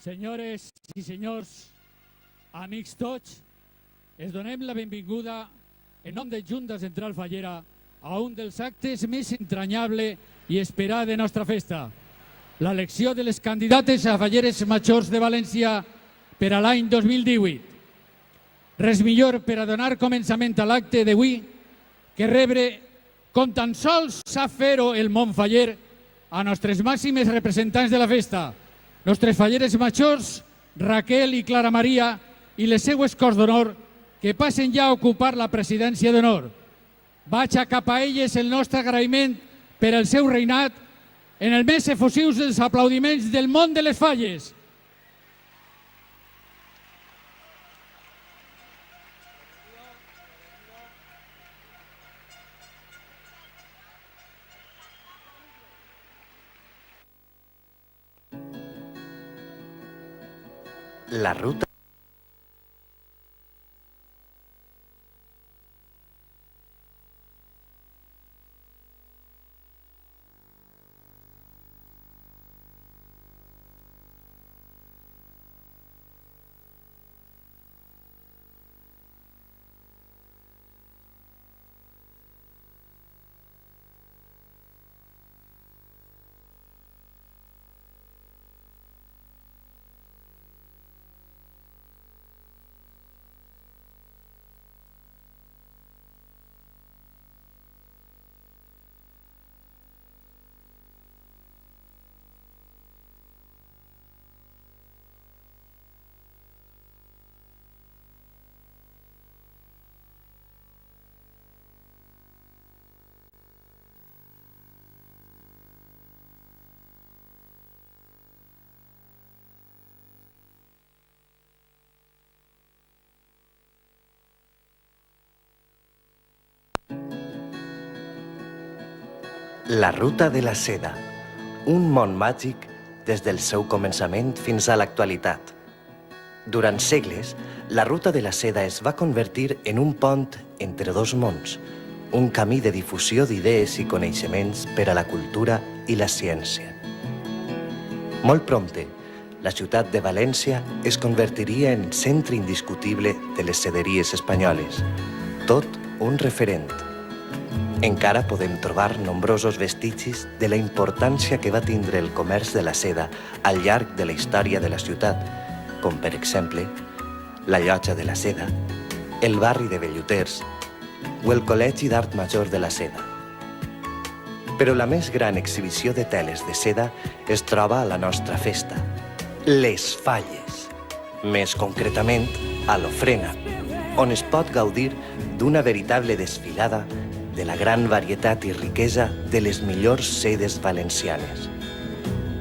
Senyores i senyors, amics tots, es donem la benvinguda en nom de Junta Central Fallera a un dels actes més entranyable i esperat de nostra festa, l'elecció de les candidates a Falleres Majors de València per a l'any 2018. Res millor per a donar començament a l'acte d'avui que rebre, com tan sols sap fer-ho el món faller, a nostres màximes representants de la festa, nostres falleres majors, Raquel i Clara Maria, i les seues cors d'honor, que passen ja a ocupar la presidència d'honor. Vaig a cap a elles el nostre agraïment per al seu reinat en el més efusius dels aplaudiments del món de les falles. La ruta. La ruta de la seda, un món màgic des del seu començament fins a l'actualitat. Durant segles, la ruta de la seda es va convertir en un pont entre dos mons, un camí de difusió d'idees i coneixements per a la cultura i la ciència. Molt prompte, la ciutat de València es convertiria en centre indiscutible de les sederies espanyoles, tot un referent. Encara podem trobar nombrosos vestigis de la importància que va tindre el comerç de la seda al llarg de la història de la ciutat, com per exemple la Llotja de la Seda, el barri de Velluters o el Col·legi d'Art Major de la Seda. Però la més gran exhibició de teles de seda es troba a la nostra festa, les Falles, més concretament a l'Ofrena, on es pot gaudir d'una veritable desfilada de la gran varietat i riquesa de les millors sedes valencianes.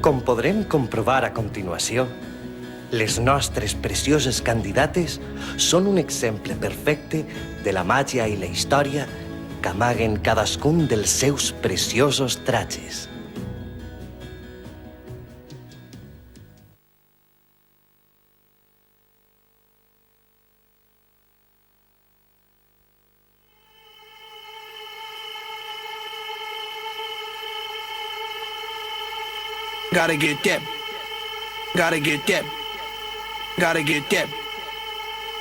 Com podrem comprovar a continuació, les nostres precioses candidates són un exemple perfecte de la màgia i la història que amaguen cadascun dels seus preciosos trajes. Gotta get that. Gotta get that. Gotta get that.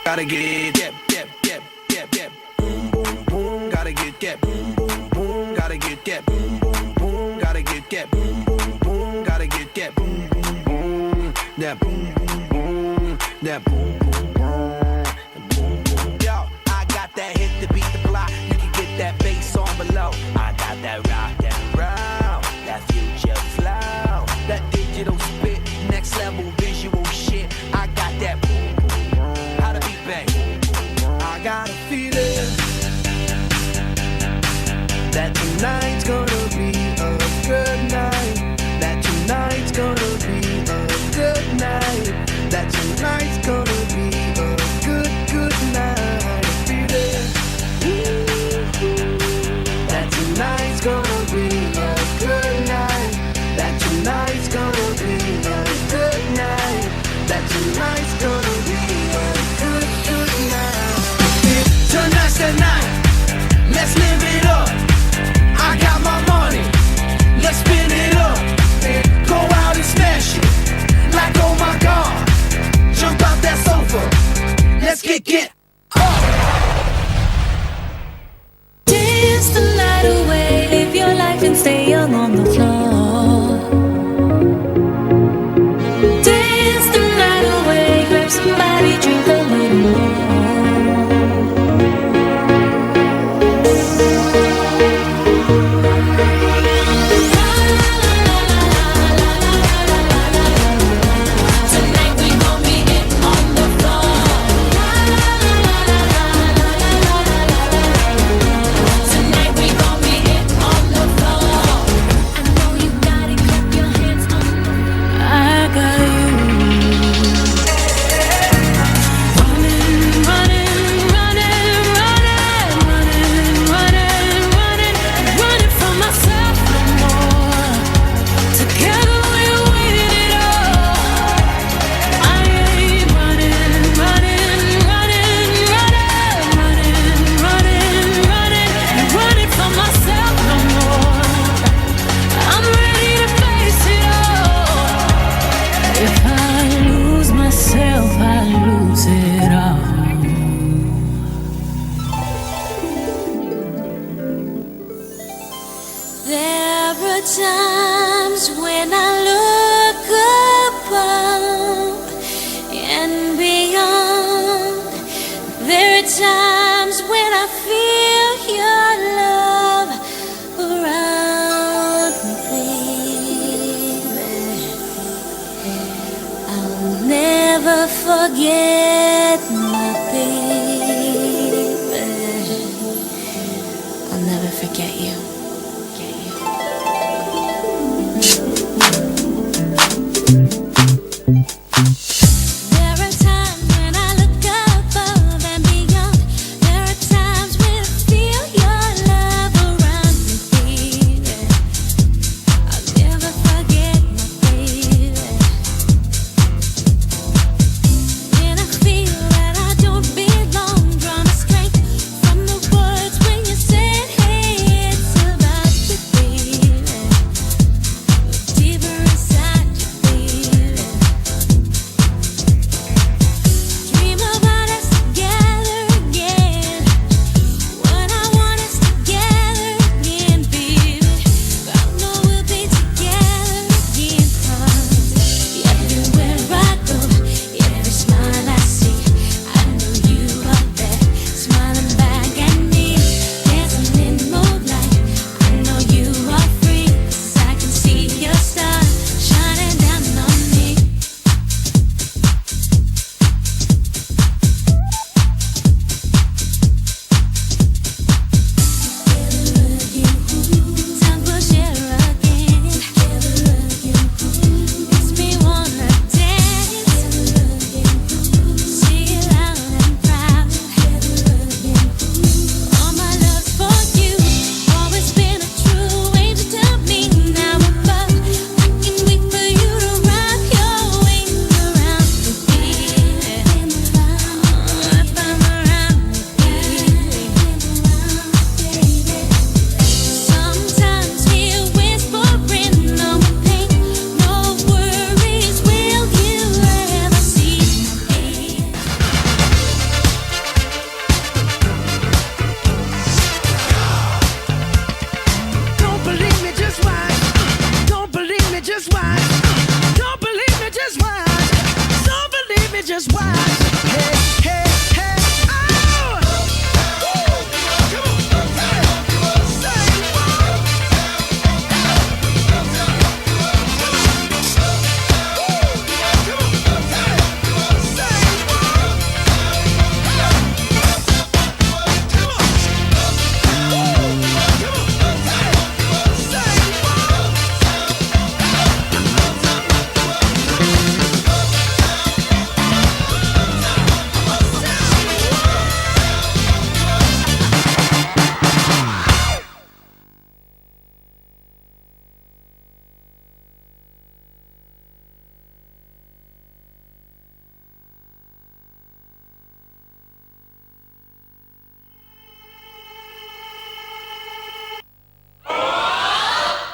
Gotta get that. Boom, boom, boom. Gotta get that. Boom, boom, boom. Gotta get that. Boom, boom, boom. Gotta get that. Boom, boom, boom. Gotta get that. Boom, boom, boom. That boom, boom, boom. That boom, boom, boom. Yo, I got that hit to beat the block. You can get that bass on below. I got that rock and roll. That future flow. That digital spit, next level visual shit. I got that boom, boom, boom. How to beat bang. I got a feeling that tonight's gonna be a good night. That tonight's gonna be a good night. That tonight's gonna be forget my baby. I'll never forget you. There are times when I look above and beyond. There are times when I feel your love around me, baby. I'll never forget my baby. When I feel that I don't belong, draw my strength from the words when you said, hey, it's about you, baby. Deeper inside you, baby. Dream about us together again. What I want is together again, baby. I know we'll be together again. 'Cause everywhere I go, every smile I see, I know you are there, smiling back at me, dancing in moonlight. I know you are free, 'cause I can see your star shining down on me. Time will share again. Makes me wanna dance. See it loud and proud. All my love's for you. Always been a true angel to me. Now above, I can wait for you to wrap your wings around me, baby. If I'm around me, baby. Sometimes hear whispering, no pain, no worries. Will you ever see me? Don't believe me, just watch. Don't believe me, just watch. Don't believe me, just watch. Don't believe me, just watch. Hey, hey, hey, oh! Woo! Come on, say what? Say what? Woo! Come on, say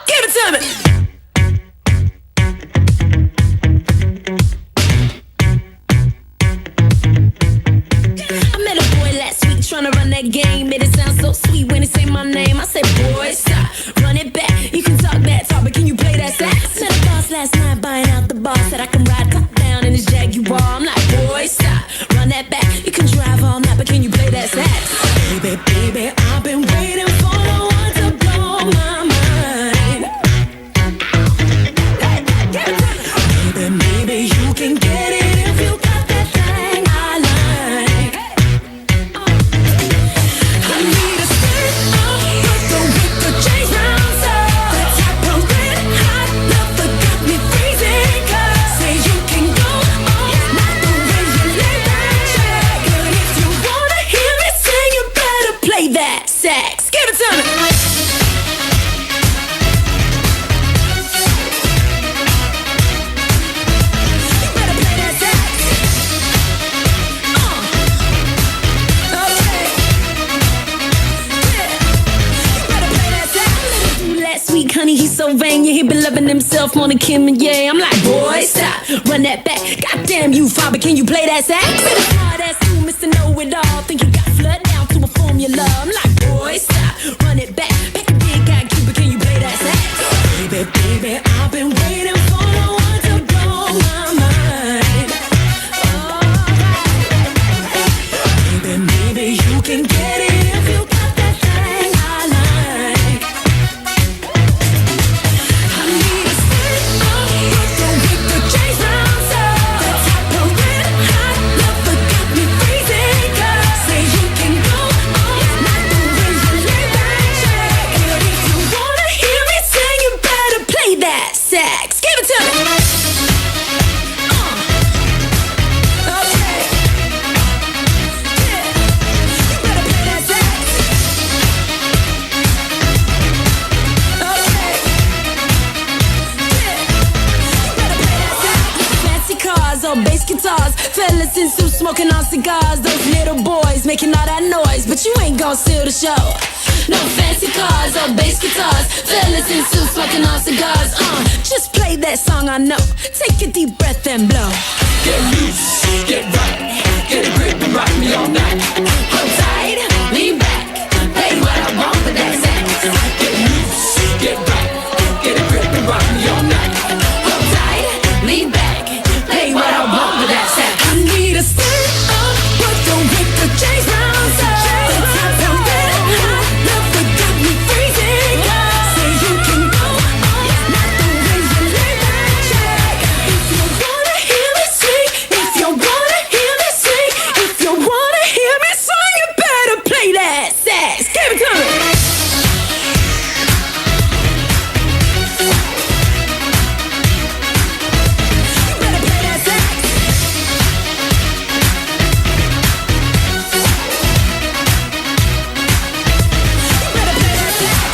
give it to me. I met a boy last week tryna run that game. Made it sound so sweet when he say my name. I said, boy, stop, run it back. You can talk that talk, but can you play that sax? Met a boss last night buying out the boss. Said I can ride top down in his Jaguar. I'm like, boy, stop, run that back. You can drive all night, but can you play that sax? Baby, baby, I've been waiting for the one to blow my mind. Baby, maybe you can get it if you got that thing I like. I need a stand up with the chains round so that type of red hot love that got me freezing. 'Cause say you can go all night the way you lay that track. But if you wanna hear me sing, you better play that sax. Give it to me. You better play that sax. Okay. Yeah. You better play that sax. Last week, honey, he's so vain. Yeah, he been loving himself more than Kim and Ye. I'm like, boy, stop, run that back. Goddamn you, father, can you play that sax? Been a hard ass you, Mr. Know-It-All. Think you got flood down to a formula. I'm like, boy, stop, run it back. Back a big guy, Cuba, can you play that sax? Baby, baby, I've been waiting for the one to blow my mind. Baby, maybe you can get it if you got that thing I like. I need a stand up with the chains round so that type of red hot Give it to me. Okay. Yeah. You better play that sax. Okay. Yeah. You better play that sax. Fancy cars or bass guitars, fellas in suits smoking on cigars. Those little boys making all that noise, but you ain't gon' steal the show. No fancy cars or bass guitars, fellas in suits smoking on cigars. Just play that song I know. Take a deep breath and blow. Get loose, get right, get a grip and rock me all night. Hold tight, lean back, play what I want with that sax. Get loose, get right, get a grip and rock me all night. Hold tight, lean back, play what I want with that sax. I need a stand up, but don't break the chains round, so I'm better high. Love the got me freezing. Say you can go on, not the way you lay that check. If you wanna hear me sing, if you wanna hear me sing, if you wanna hear me sing, you better play that sax. Give it to me. You better play that sax. You better play that sax. You better play that sax. You better play that sax.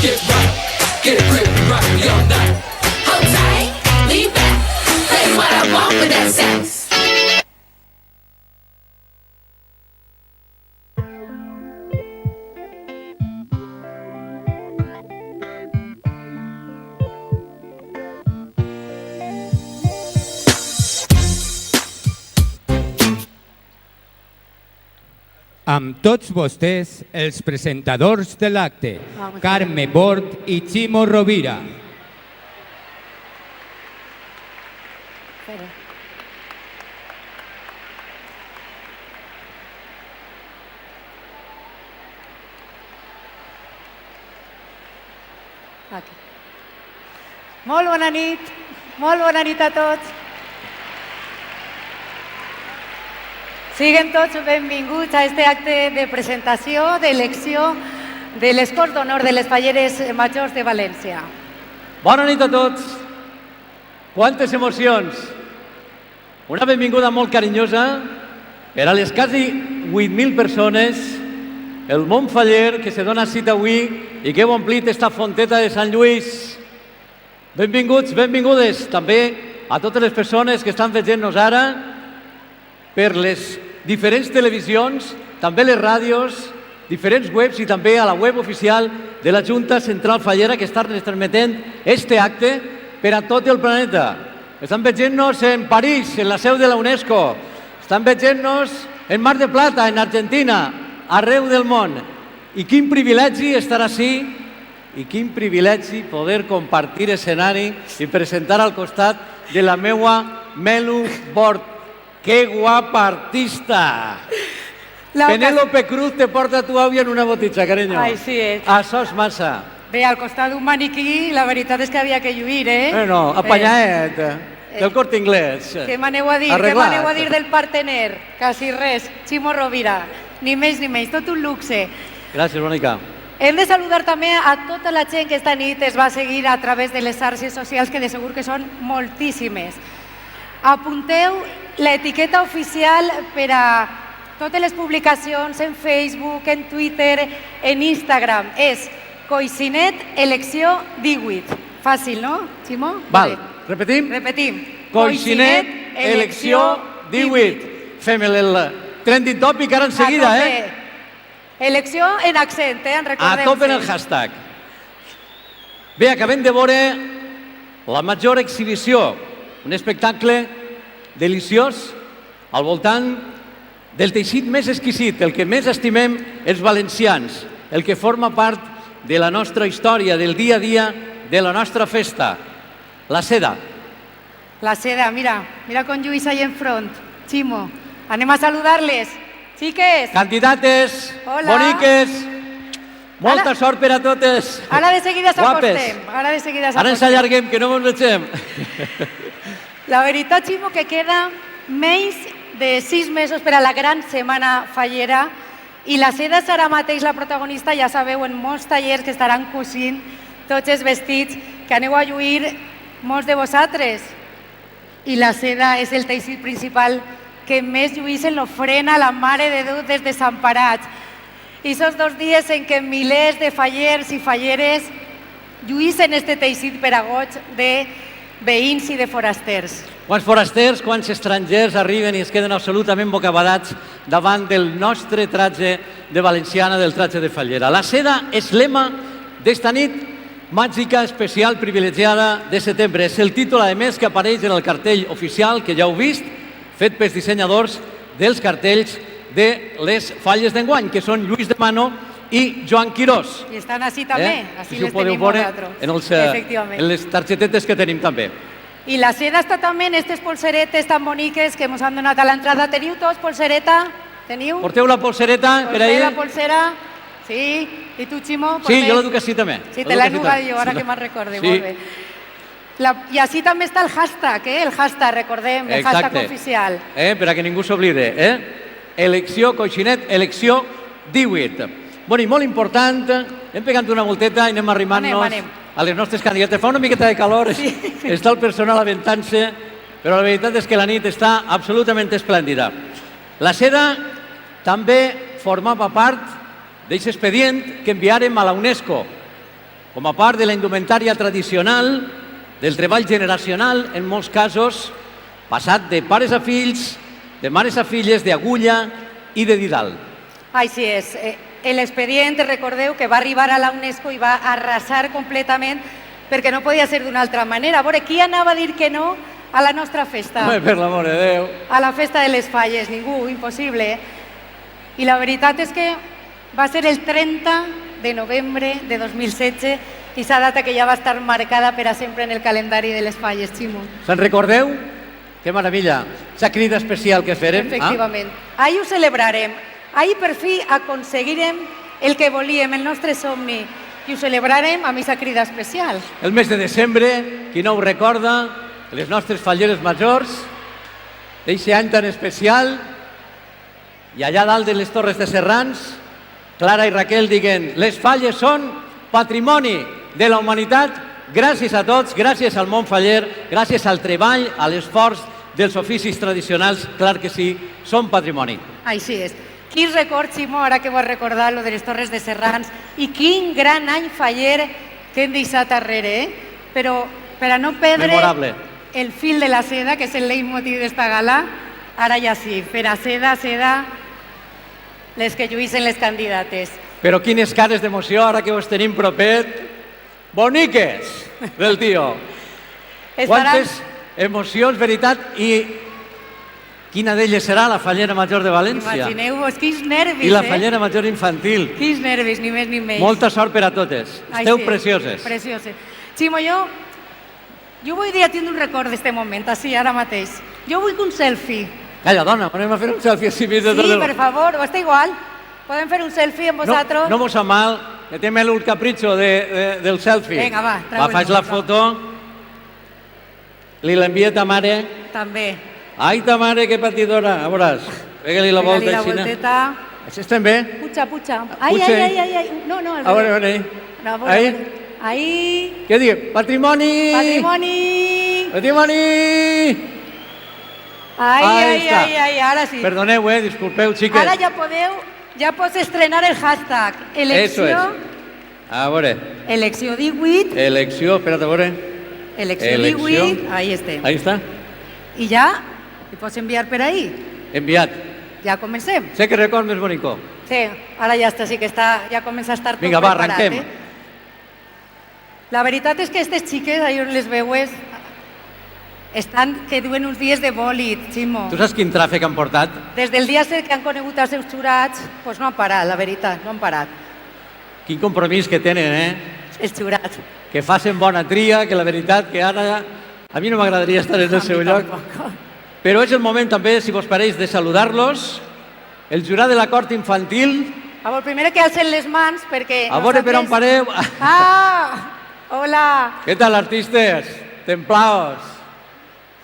Get right, get a grip and rock me all night. Hold tight, lean back, play what I want with that sax. Amb tots vostès, els presentadors de l'acte, Carme Bort i Ximo Rovira. Aquí. Molt bona nit a tots. Siguin tots benvinguts a este acte de presentació, d'elecció de les Corts d'Honor de les Falleres Majors de València. Bona nit a tots. Quantes emocions. Una benvinguda molt carinyosa per a les quasi 8.000 persones, el món faller que se dona cita avui i que heu omplit esta fonteta de Sant Lluís. Benvinguts, benvingudes també a totes les persones que estan veient-nos ara per les diferents televisions, també les ràdios, diferents webs i també a la web oficial de la Junta Central Fallera que està transmetent este acte per a tot el planeta. Estan veient-nos en París, en la seu de la UNESCO. Estan veient-nos en Mar de Plata, en Argentina, arreu del món. I quin privilegi estar ací i quin privilegi poder compartir escenari i presentar al costat de la meua Melu Bort. ¡Qué guapa artista! Penélope Cruz te porta tu àvia en una botitxa, carinyo. Així és. Això és massa. Bé, al costat d'un maniquí, la veritat és que havia que lluir, eh? Bueno, apanyaet, del Corte Inglés. Què m'aneu a dir? Arreglat. Què m'aneu a dir del partener? Quasi res. Ximo Rovira. Ni més ni menys, tot un luxe. Gràcies, Mònica. Hem de saludar també a tota la gent que esta nit es va seguir a través de les xarxes socials, que de segur que són moltíssimes. Apunteu l'etiqueta oficial per a totes les publicacions en Facebook, en Twitter, en Instagram. És Coixinet Elecció 18. Fàcil, no, Ximo? Val, repetim? Repetim. Coixinet Elecció 18. Fem el trending topic ara en seguida, eh? Elecció en accent, en A recordeu-se. tope en el hashtag. Bé, acabem de veure la major exhibició, un espectacle deliciós al voltant del teixit més exquisit, el que més estimem els valencians, el que forma part de la nostra història, del dia a dia de la nostra festa, la seda. La seda, mira con Lluís ahí enfront. Ximo, anem a saludar-les. Xiques, Candidates, Hola. boniques, Molta sort per a totes. Ara de seguida Guapes. s'acostem. Ara de seguida Ara ens s'acostem. allarguem, que no ens vegem. La veritat, Ximo, que queda menys de 6 mesos per a la gran setmana fallera i la seda serà mateix la protagonista, ja sabeu, en molts tallers que estaran cosint tots els vestits que aneu a lluir molts de vosaltres. I la seda és el teixit principal que més lluïssen l'ofrena la Mare de Déu des Desemparats. I són 2 dies en què milers de fallers i falleres lluïssen este teixit per a goig de veïns i de forasters. Quants forasters, quants estrangers arriben i es queden absolutament bocabadats davant del nostre tratge de valenciana, del tratge de fallera. La seda és lema d'esta nit màgica, especial, privilegiada de setembre. És el títol, a més, que apareix en el cartell oficial, que ja heu vist, fet pels dissenyadors dels cartells de les falles d'enguany, que són Lluís de Mano i Joan Quirós. I estan així també, així Així ho les podeu tenim veure nosaltres. en les targetetes que tenim també. I la seda està també en aquestes polseretes tan boniques que ens han donat a l'entrada. Teniu tots polsereta? Teniu? Porteu la polsereta per ahir? La polsera? Sí. I tu, Ximo? Sí, jo la duc així també. Sí, te l'he dugat jo, ara que me'n recorde. Sí. Molt bé. I així també està el hashtag, el hashtag, recordem, el hashtag oficial. Per a que ningú s'oblide. Elecció, Coixinet, elecció 18. Bueno, i molt important, hem pegat una volteta i anem arrimant-nos Anem. a les nostres candidates. Fa una miqueta de calor, està el personal aventant-se, però la veritat és que la nit està absolutament esplèndida. La seda també formava part d'aquest expedient que enviarem a la UNESCO, com a part de la indumentària tradicional, del treball generacional, en molts casos, passat de pares a fills, de mares a filles, d'agulla i de didal. Així és. L'expedient, recordeu, que va arribar a la UNESCO i va arrasar completament perquè no podia ser d'una altra manera. A veure, qui anava a dir que no a la nostra festa? Home, per l'amor de Déu. A la festa de les falles, ningú, impossible. I la veritat és que va ser el 30 de novembre de 2016 i aquesta data que ja va estar marcada per a sempre en el calendari de les falles, Ximo. Se'n recordeu? Que meravella. Aquesta crida especial que farem. Efectivament. Ahir ho celebrarem. Ahir per fi aconseguirem el que volíem, el nostre somni, i ho celebrarem amb aquesta crida especial. El mes de desembre, qui no ho recorda, les nostres falleres majors, d'aquest any tan especial, i allà dalt de les Torres de Serrans, Clara i Raquel diguen: les falles són patrimoni de la humanitat, gràcies a tots, gràcies al món faller, gràcies al treball, a l'esforç dels oficis tradicionals, clar que sí, són patrimoni. Així és. Quin record, Ximo, ara que vas recordar lo de les Torres de Serrans, i quin gran any faller que hem deixat darrere, Però per a no perdre Memorable. el fil de la seda, que és el leitmotiv d'esta gala, ara ja sí, per a seda, les que lluïssen les candidates. Però quines cares d'emoció ara que us tenim propet. Boniques del tio. Quantes emocions, veritat, i quina d'elles serà la fallera major de València? Imagineu-vos, quins nervis, I la fallera major infantil. Quins nervis, ni més ni menys. Molta sort per a totes. Esteu precioses. Precioses. Ximo, jo vull dir a tindre un record d'este moment, així, ara mateix. Jo vull que un selfie. Calla, dona, anem a fer un selfie així mig de tot Sí, el... per favor, o està igual. Podem fer un selfie amb vosaltres? No mos fa mal, que té el capricho del selfie. Vinga, va, treu-lo. Faig la foto, li l'envia ta mare. També. Ai, ta mare, que patidora. A veuràs, pega-li la volta. Pega-li la així, volteta. Així estem bé? Puja. Ai. No, al A veure, revés. veure. A veure. Ahí. Què diu? Patrimoni! Patrimoni! Patrimoni! Ai, està. ara sí. Perdoneu, disculpeu, xiques. Ara ja pots estrenar el hashtag. Eso Elecció. es. A veure, Elecció 18. elecció, espera't, a veure. Elecció 18. Ahí estem. Ahí està, I ja li pots enviar per ahí. enviat. Ja comencem. Sé que record més bonico. Sí, ara ja està, sí que està, ja comença a estar tot Vinga, va, preparat. arrenquem. La veritat és que aquestes xiques, ahir on les veues, estan que duen uns dies de bòlit, Ximo. Tu saps quin tràfic han portat? Des del dia que han conegut els seus jurats, doncs no han parat, la veritat, no han parat. Quin compromís que tenen, Els jurats. Que facin bona tria, que la veritat que ara... A mi no m'agradaria estar en el seu lloc. Però és el moment també, si vos pareix, de saludar-los. El jurat de la cort infantil, A veure, primer que alcen les mans perquè... A veure per on pareu. Ah, hola. ¿Qué tal, artistes? Templaos.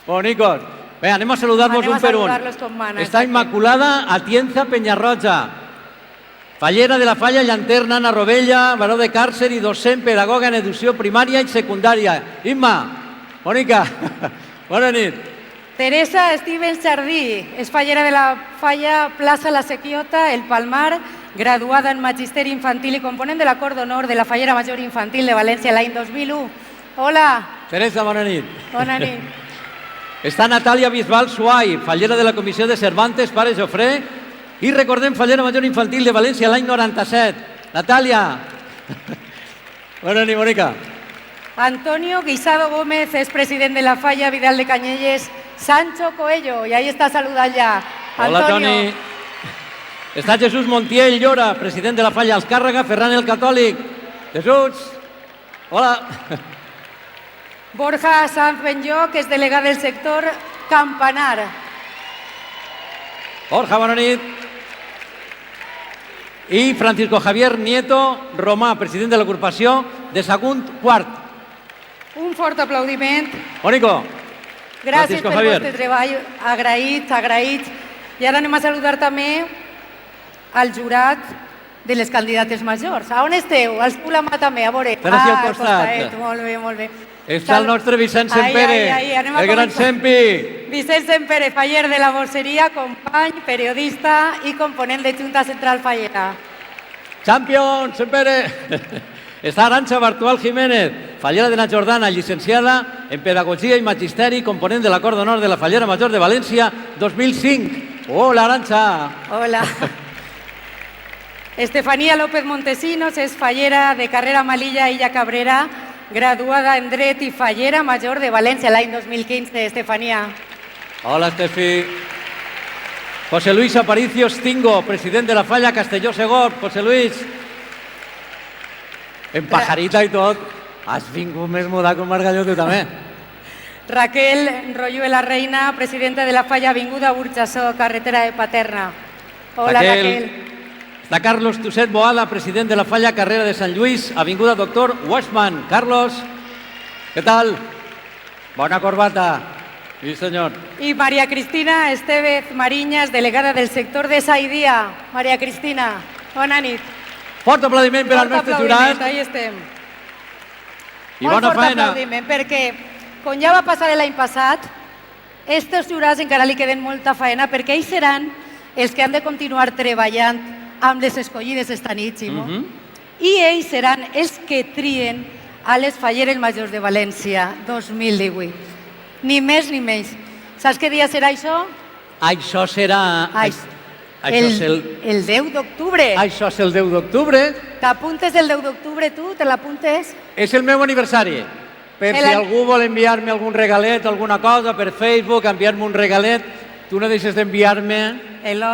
Bonicos. Bé, anem a saludar-vos Anem a un per un. saludar-los com mana, Està exacte. Immaculada Atienza Penyarroja. Fallera de la Falla Llanterna, Anna Rovella, Baró de Càrcer i docent pedagoga en educació primària i secundària. Imma, Mònica, bona nit. Teresa Stevens Jardí, és fallera de la Falla Plaça La Sequiota, El Palmar, graduada en Magisteri Infantil i component de l'Acord d'Honor de la Fallera Major Infantil de València l'any 2001. Hola, Teresa, bona nit. bona nit. Està Natàlia Bisbal Suai, fallera de la Comissió de Cervantes, Pare Jofré, i recordem Fallera Major Infantil de València l'any 97. Natàlia. Bona nit, Mònica. Antonio Guisado Gómez és president de la Falla Vidal de Canyelles, Sancho Coello, i ahí està saludant ja. Hola, Antonio. Toni. Està Jesús Montiel Llora, president de la Falla Azcárraga, Ferran el Catòlic. Jesús. Hola. Borja Sanz Benlloc és delegat del sector Campanar. Borja, bona nit. I Francisco Javier Nieto Romà, president de l'agrupació de Sagunt Quart. Un fort aplaudiment. Mónico. Gràcies Francisco pel Javier. vostre treball, agraïts. I ara anem a saludar també al jurat de les candidates majors. A on esteu? Els Pulamà també, a veure. Estan aquí al al costat. costadet. Molt bé, molt bé. Està el nostre Vicent Sempere, Anem a el gran començar. Sempi. Vicent Sempere, faller de la Borseria, company, periodista i component de Junta Central Fallera. Champion, Sempere. Està Arantxa Bartual Jiménez, fallera de la Jordana, llicenciada en Pedagogia i Magisteri, component de l'Acord d'Honor de la Fallera Major de València 2005. Hola, Arantxa. Hola. Estefanía López Montesinos és fallera de carrera Malilla Illa Cabrera, graduada en Dret i fallera major de València l'any 2015. Estefanía. Hola, Estefi. José Luis Aparicio Stingo, president de la Falla Castelló Segor. José Luis. En pajarita i tot. Has vingut més mudat que un margalló, tu també. Raquel Royuela Reina, presidenta de la Falla Avinguda Burjassó, carretera de Paterna. Hola, Raquel. Està Carlos Tuset Boada, president de la Falla Carrera de Sant Lluís, Avinguda Doctor Washman. Carlos, què tal? Bona corbata. Sí, senyor. Y María Cristina Estevez Mariñas, delegada del sector de Saidía. María Cristina, bona nit. Fort aplaudiment per al Fort nostre aplaudiment, jurat. ahí estem. I Molt bona fort feina. aplaudiment, perquè, com ja va passar l'any passat, estos jurats encara li queden molta feina, perquè ells seran els que han de continuar treballant amb les escollides esta nit, Ximo. I ells seran els que trien a les falleres majors de València 2018. Ni més ni menys. Saps què dia serà això? Això serà... Això és El 10 d'octubre. Això és el 10 d'octubre. T'apuntes el 10 d'octubre, tu? Te l'apuntes? És el meu aniversari. Per si algú vol enviar-me algun regalet, alguna cosa, per Facebook, enviar-me un regalet, tu no deixes d'enviar-me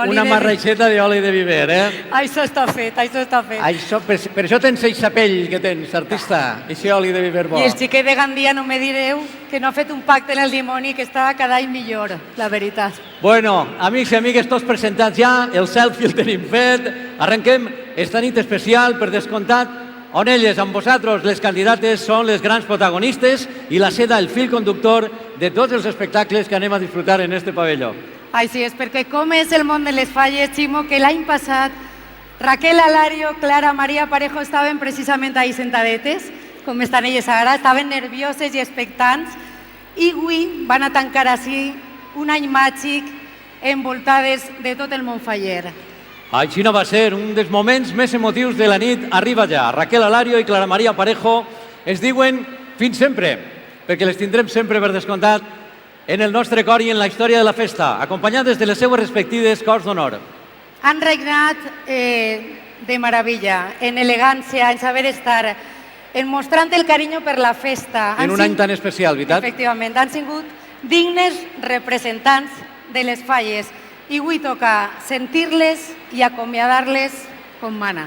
una marreixeta d'oli de viver, eh? Això està fet, això està fet. Això, per això tens eixa pell que tens, artista, eixe oli de viver bo. I el xiquet de Gandia no me direu que no ha fet un pacte en el dimoni que està cada any millor, la veritat. Bueno, amics i amigues, tots presentats ja, el selfie el tenim fet, arrenquem esta nit especial, per descomptat, on elles, amb vosaltres, les candidates, són les grans protagonistes i la seda, el fil conductor de tots els espectacles que anem a disfrutar en este pavelló. Així és, perquè com és el món de les falles, Ximo, que l'any passat Raquel Alario, Clara Maria Parejo estaven precisament ahí sentadetes, com estan elles ara, estaven nervioses i expectants, i avui van a tancar així un any màgic envoltades de tot el món faller. Així no va ser, un dels moments més emotius de la nit arriba ja. Raquel Alario i Clara Maria Parejo es diuen fins sempre, perquè les tindrem sempre per descomptat en el nostre cor i en la història de la festa, acompanyades de les seues respectives cors d'honor. Han regnat de meravella, en elegància, en saber estar, en mostrant el carinyo per la festa. En un any tan especial, veritat? Efectivament, han sigut dignes representants de les falles i avui toca sentir-les i acomiadar-les com mana.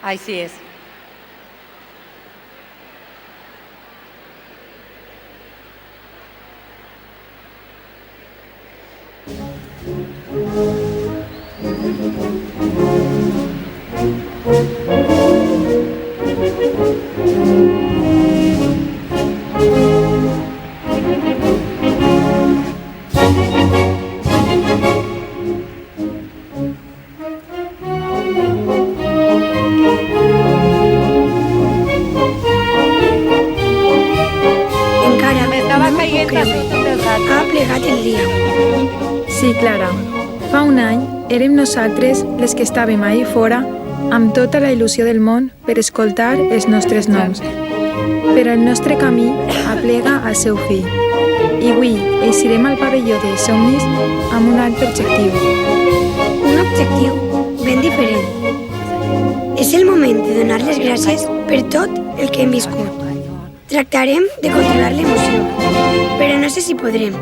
Així és. Encara M'estava no m'ho caient puc a creure. sota dels Ha altres. plegat el dia. Sí, Clara. Fa un any érem nosaltres les que estàvem ahir fora amb tota la il·lusió del món per escoltar els nostres noms. Però el nostre camí aplega al seu fi. I avui eixirem al pavelló de somnis amb un altre objectiu. Un objectiu ben diferent. És el moment de donar les gràcies per tot el que hem viscut. Tractarem de controlar l'emoció, però no sé si podrem.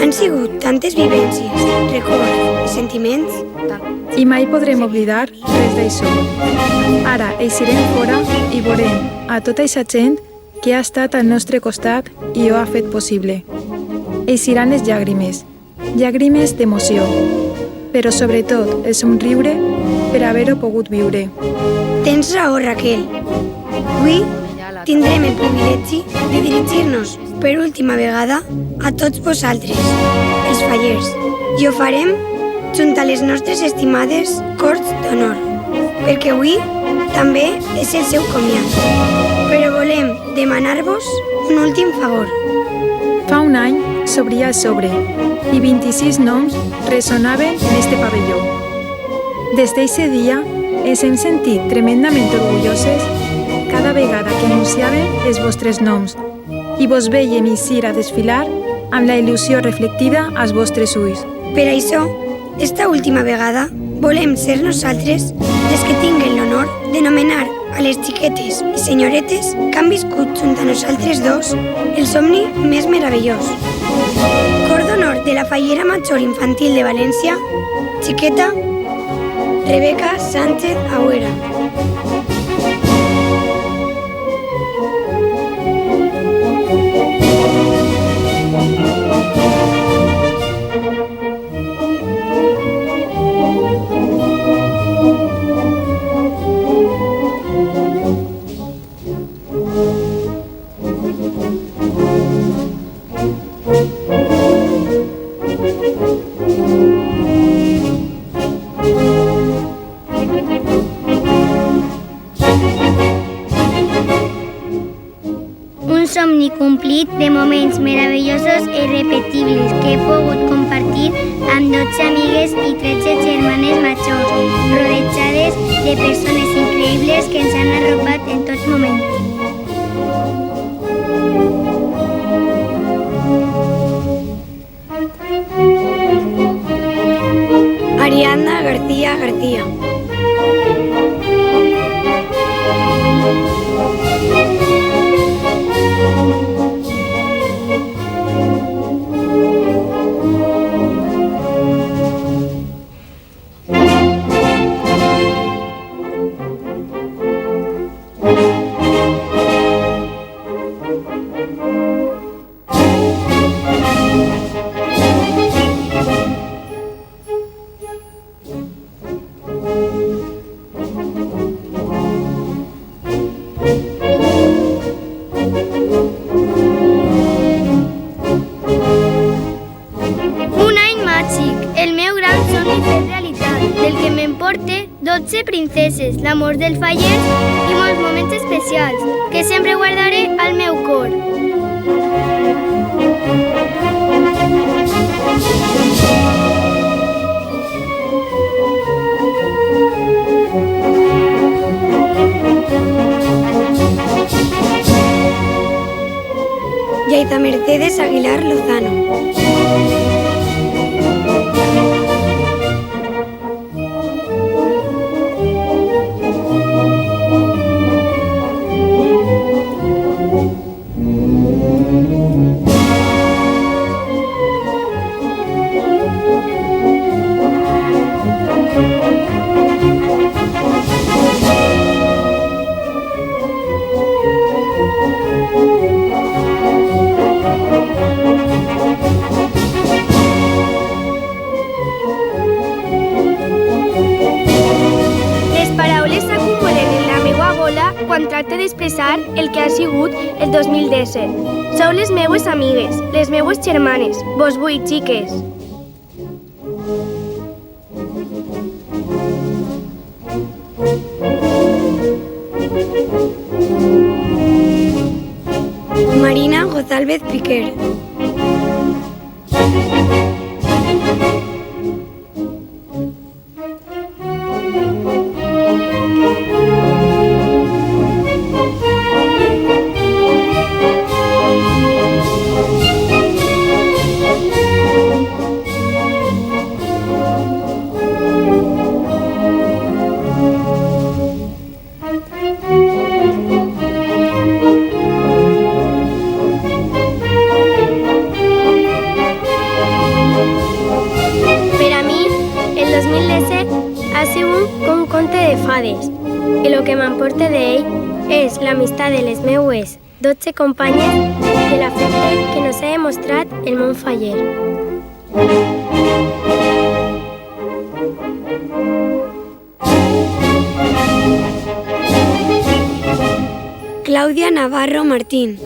Han sigut tantes vivències, records i sentiments. I mai podrem oblidar res d'això. Ara eixirem fora i veurem a tota aquesta gent que ha estat al nostre costat i ho ha fet possible. Eixiran les llàgrimes, llàgrimes d'emoció, però sobretot el somriure per haver-ho pogut viure. Tens raó, Raquel. Avui tindrem el privilegi de dirigir-nos per última vegada a tots vosaltres, els fallers, i ho farem junt a les nostres estimades Corts d'Honor, perquè avui també és el seu comiat. Però volem demanar-vos un últim favor. Fa un any s'obria el sobre i 26 noms ressonaven en este pavelló. Des d'eixe dia ens hem sentit tremendament orgulloses cada vegada que anunciaven els vostres noms i vos veiem eixir a desfilar amb la il·lusió reflectida als vostres ulls. Per això, esta última vegada, volem ser nosaltres les que tinguen l'honor de nomenar a les xiquetes i senyoretes que han viscut junt a nosaltres dos el somni més meravellós. Cor d'honor de la Fallera Major Infantil de València, xiqueta Rebeca Sánchez Agüera. Un somni complit de moments meravellosos i irrepetibles que he pogut compartir amb 12 amigues i 13 germanes majors, rodejades de persones increïbles que ens han arropat en tot moment. Ariadna García García. Un any màgic, el meu gran somni fet realitat, del que m'emporte 12 princeses, l'amor dels fallers i molts moments especials que sempre guardaré al meu cor. Yaita Mercedes Aguilar Lozano. sigut el 2017. Sou les meues amigues, les meues germanes. Vos vull, xiques. Marina González Piquer. Per a mi, el 2017 ha sigut un conte de fades i el que m'emporta d'ell és l'amistat de les meues 12 companyes de l'afecte que nos ha demostrat el món faller. Claudia Navarro Martín.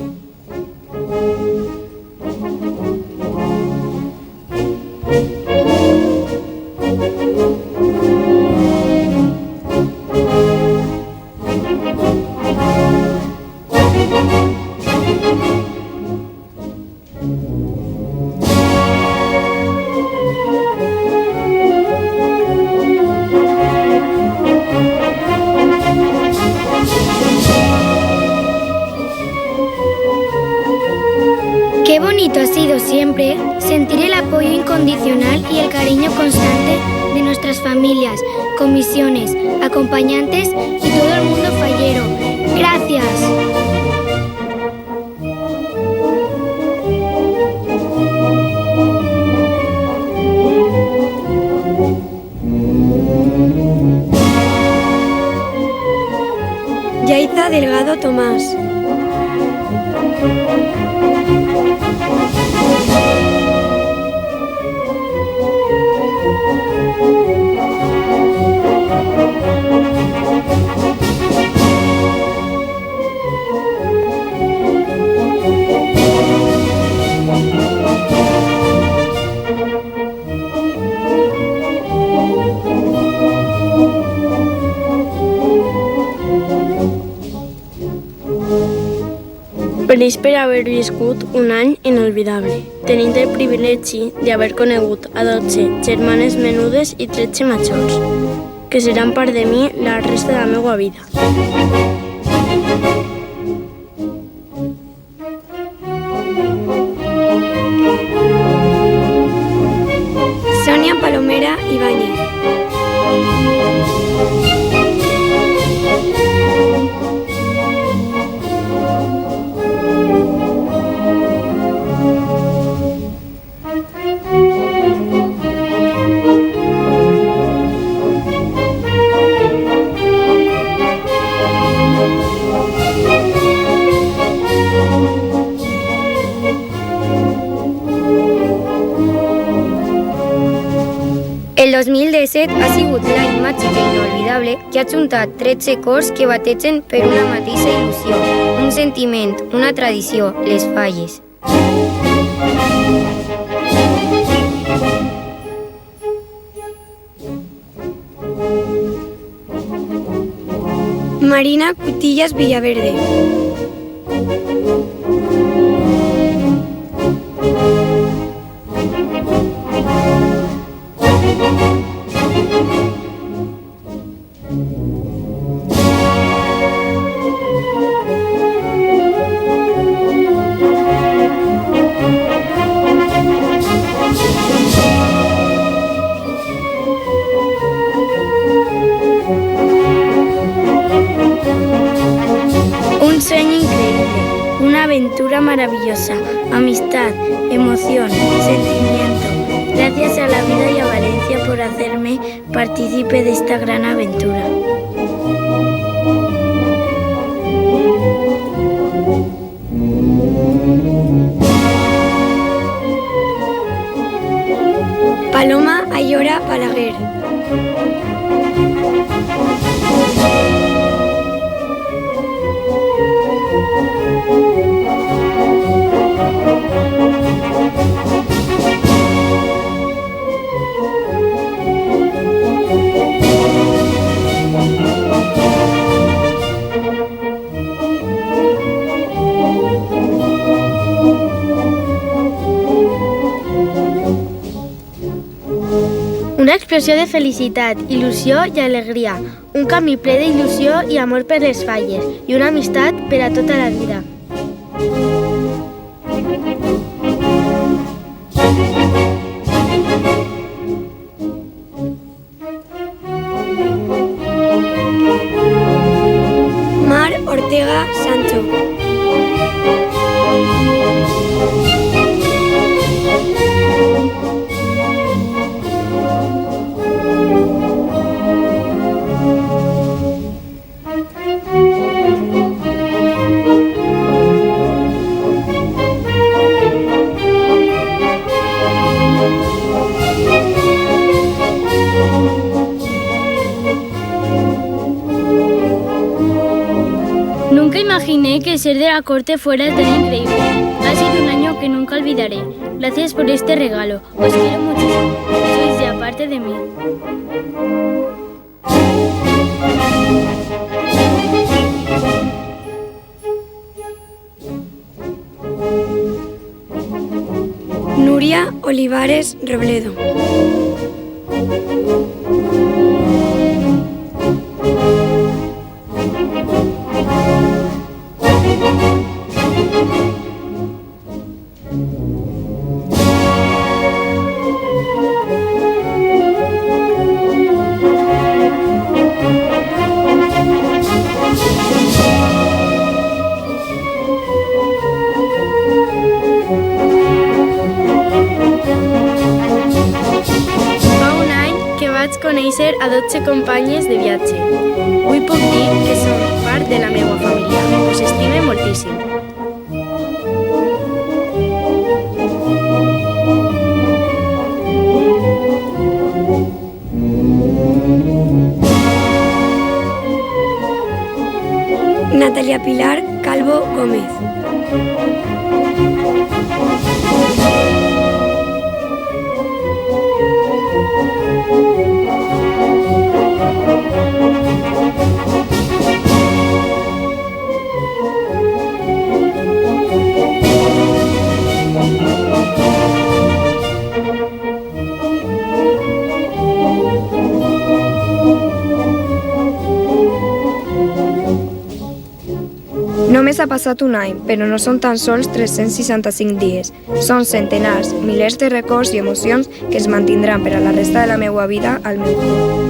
Qué bonito ha sido siempre sentir el apoyo incondicional y el cariño constante de nuestras familias, comisiones, acompañantes y todo el mundo fallero. Gracias. Yaiza Delgado Tomás. Feliç per haver viscut un any inolvidable, tenint el privilegi d'haver conegut a 12 germanes menudes i 13 majors, que seran part de mi la resta de la meva vida. Sonia Palomera Ibáñez. El 2017 ha sigut l'any màgic i inolvidable que ha juntat 13 cors que bategen per una mateixa il·lusió, un sentiment, una tradició, les falles. Marina Cutillas Villaverde. Un sueño increíble, una aventura maravillosa, amistad, emoción, sentimiento. Gracias a la vida y a Valencia por hacerme partícipe de esta gran aventura. Paloma Ayora Balaguer. Una explosió de felicitat, il·lusió i alegria. Un camí ple d'il·lusió i amor per les falles i una amistat per a tota la vida. Mar Ortega Sancho. Nunca imaginé que ser de la corte fuera tan increíble. Ha sido un año que nunca olvidaré. Gracias por este regalo. Os quiero muchísimo. Sois ya parte de mí. Núria Olivares Robledo. Vaig conèixer a 12 companyes de viatge. Avui puc dir que són part de la meva família. Us estime moltíssim. Natalia Pilar Calvo Gómez. Només ha passat un any, però no són tan sols 365 dies. Són centenars, milers de records i emocions que es mantindran per a la resta de la meva vida al meu cor.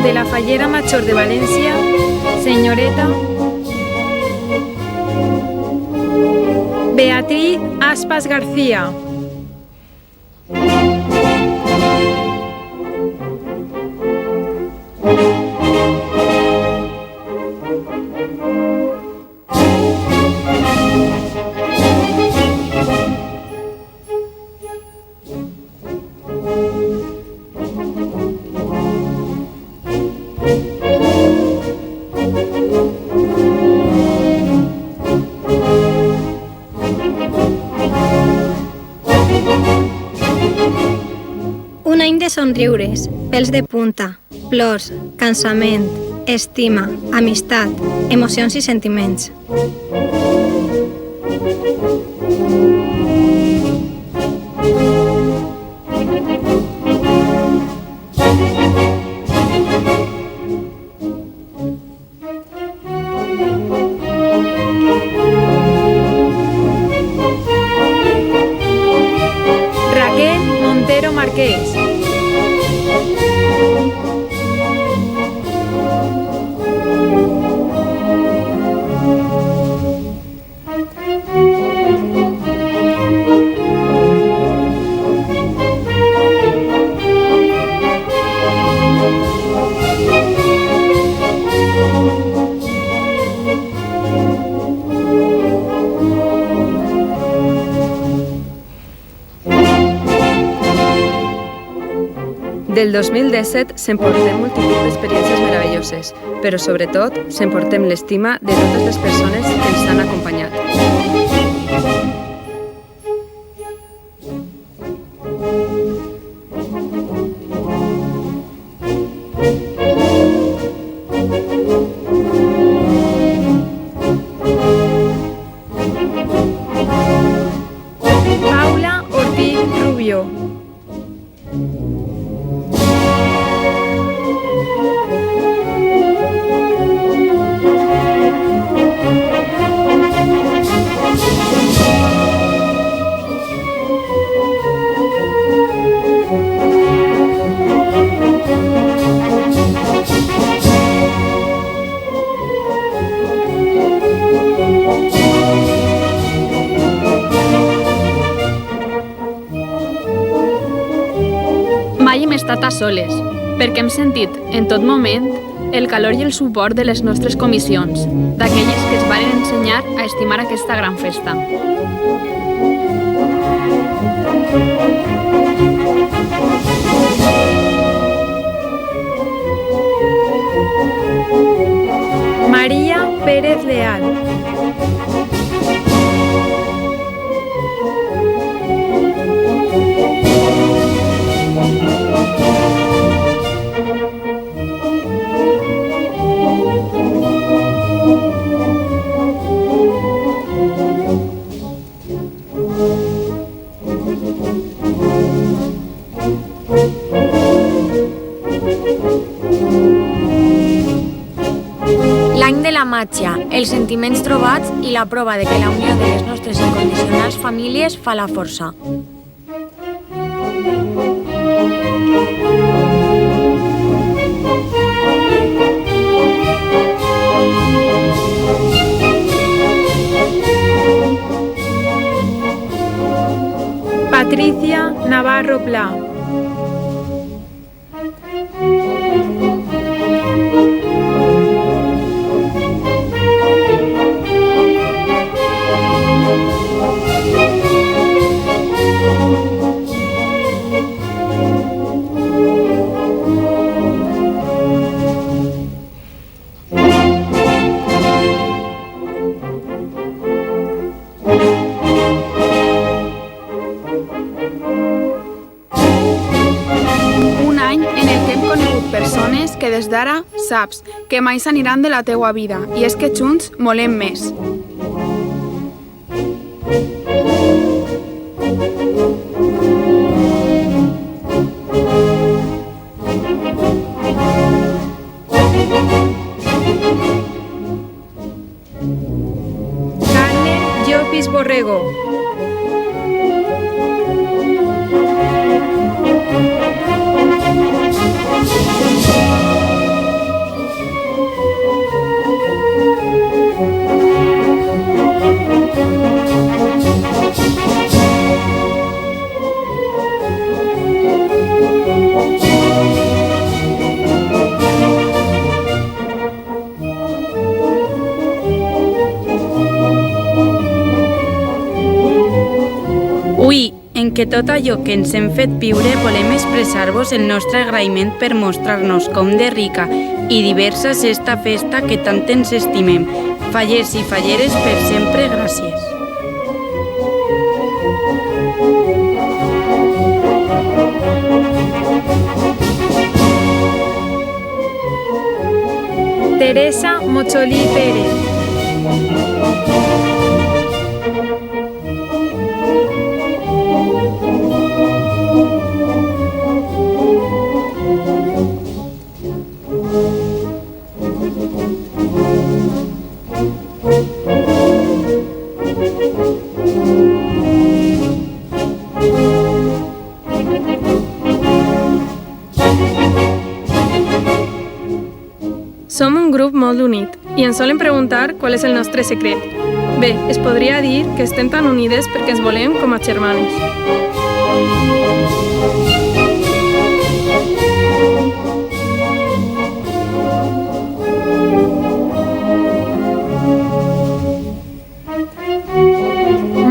De la Fallera Major de València, senyoreta Beatriz Aspas García. Un any de somriures, pèls de punta, plors, cansament, estima, amistat, emocions i sentiments. Raquel Montero Marquès. Del 2017 s'emportem multitud d'experiències meravelloses, però sobretot s'emportem l'estima de totes les persones que ens han acompanyat. Paula Ortiz Rubio. Mai hem estat a soles, perquè hem sentit, en tot moment, el calor i el suport de les nostres comissions, d'aquelles que es varen ensenyar a estimar aquesta gran festa. María Pérez Leal. L'any de la màgia, els sentiments trobats i la prova de que la unió de les nostres incondicionals famílies fa la força. Patricia Navarro Pla. Un any en el que hem conegut persones que des d'ara saps que mai s'aniran de la teua vida i és que junts molem més. Carmen Llopis Borrego. Avui, en què tot allò que ens hem fet viure volem expressar-vos el nostre agraïment per mostrar-nos com de rica i diversa és esta festa que tant ens estimem. Fallers i falleres per sempre, gràcies. Teresa Mocholí Pérez. Som un grup molt unit i ens solen preguntar qual és el nostre secret. Bé, es podria dir que estem tan unides perquè ens volem com a germanes.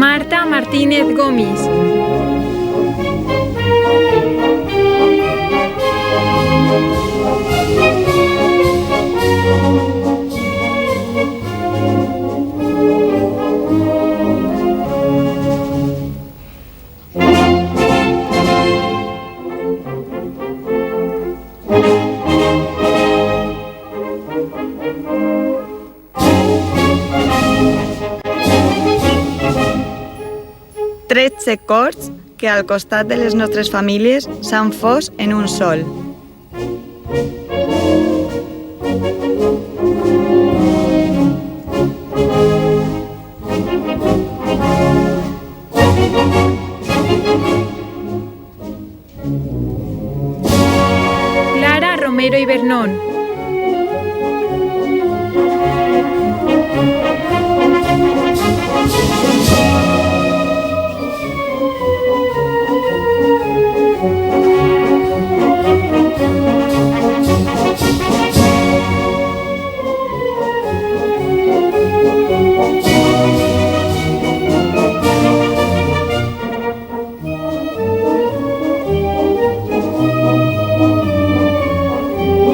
Marta Martínez Gómez. 13 cors que al costat de les nostres famílies s'han fos en un sol. Clara Romero y Bernón.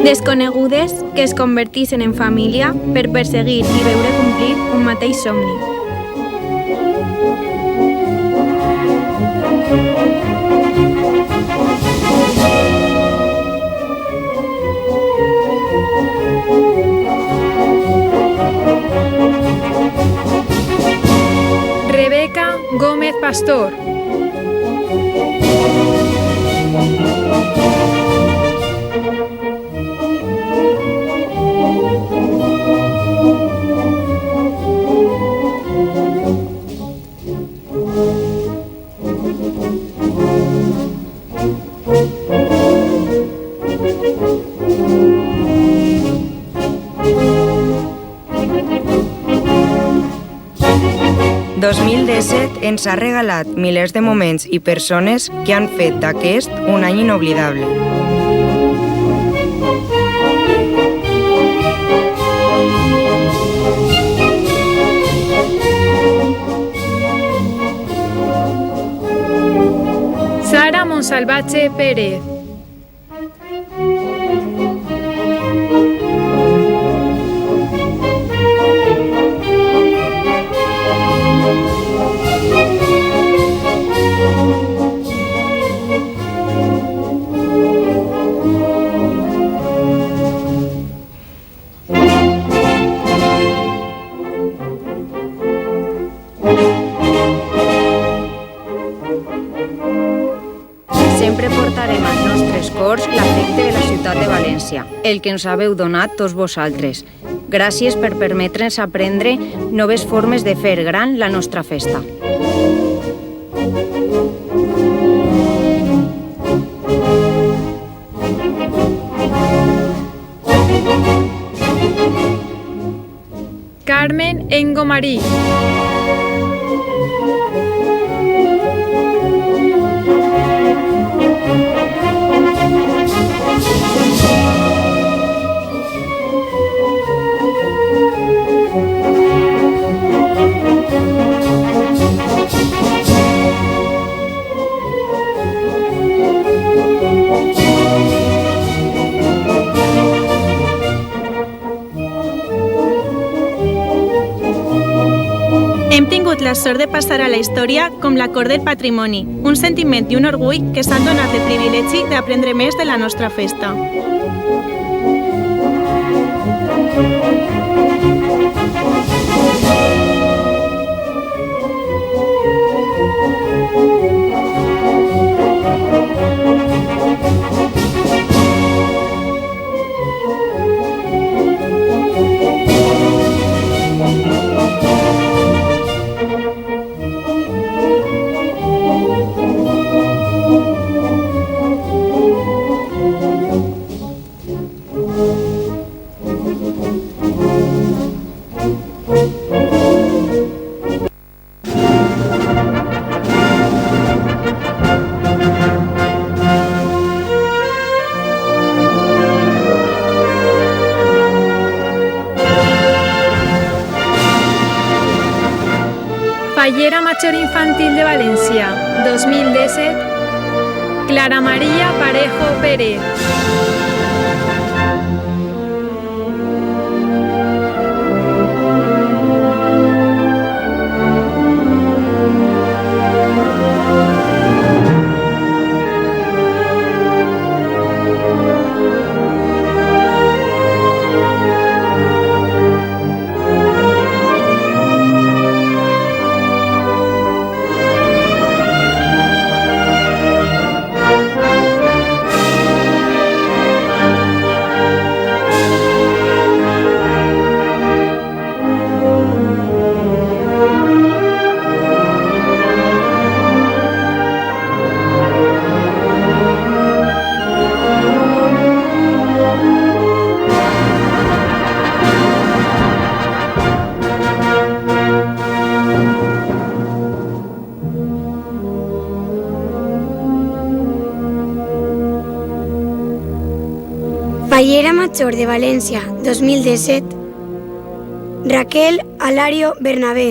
Desconegudes que es convertissin en família per perseguir i veure complir un mateix somni. Rebeca Gómez Pastor. El 2017 ens ha regalat milers de moments i persones que han fet d'aquest un any inoblidable. Sara Monsalvatge Pérez. Sempre portarem als nostres cors l'afecte de la ciutat de València, el que ens haveu donat tots vosaltres. Gràcies per permetre'ns aprendre noves formes de fer gran la nostra festa. Carmen Engomarí. Hem tingut la sort de passar a la història com la cor del patrimoni, un sentiment i un orgull que s'han donat el privilegi d'aprendre més de la nostra festa. Fallera Major Infantil de València, 2017, Clara María Parejo Pérez. Fallera Major de València 2017, Raquel Alario Bernabé.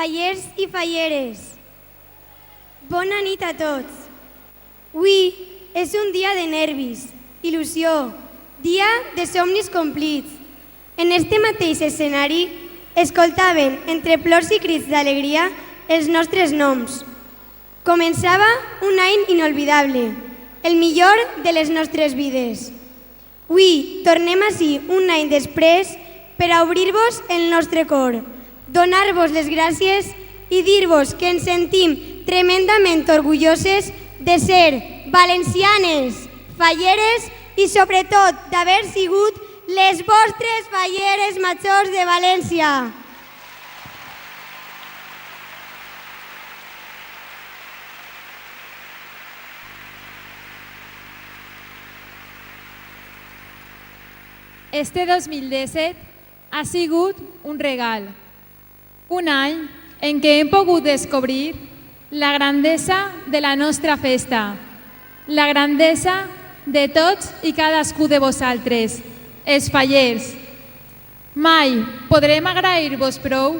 Fallers i falleres, bona nit a tots. Avui és un dia de nervis, il·lusió, dia de somnis complits. En este mateix escenari escoltaven entre plors i crits d'alegria els nostres noms. Començava un any inolvidable, el millor de les nostres vides. Avui tornem ací un any després per a obrir-vos el nostre cor, donar-vos les gràcies i dir-vos que ens sentim tremendament orgulloses de ser valencianes, falleres i sobretot d'haver sigut les vostres falleres majors de València. Este 2017 ha sigut un regal, un any en què hem pogut descobrir la grandesa de la nostra festa, la grandesa de tots i cadascú de vosaltres, els fallers. Mai podrem agrair-vos prou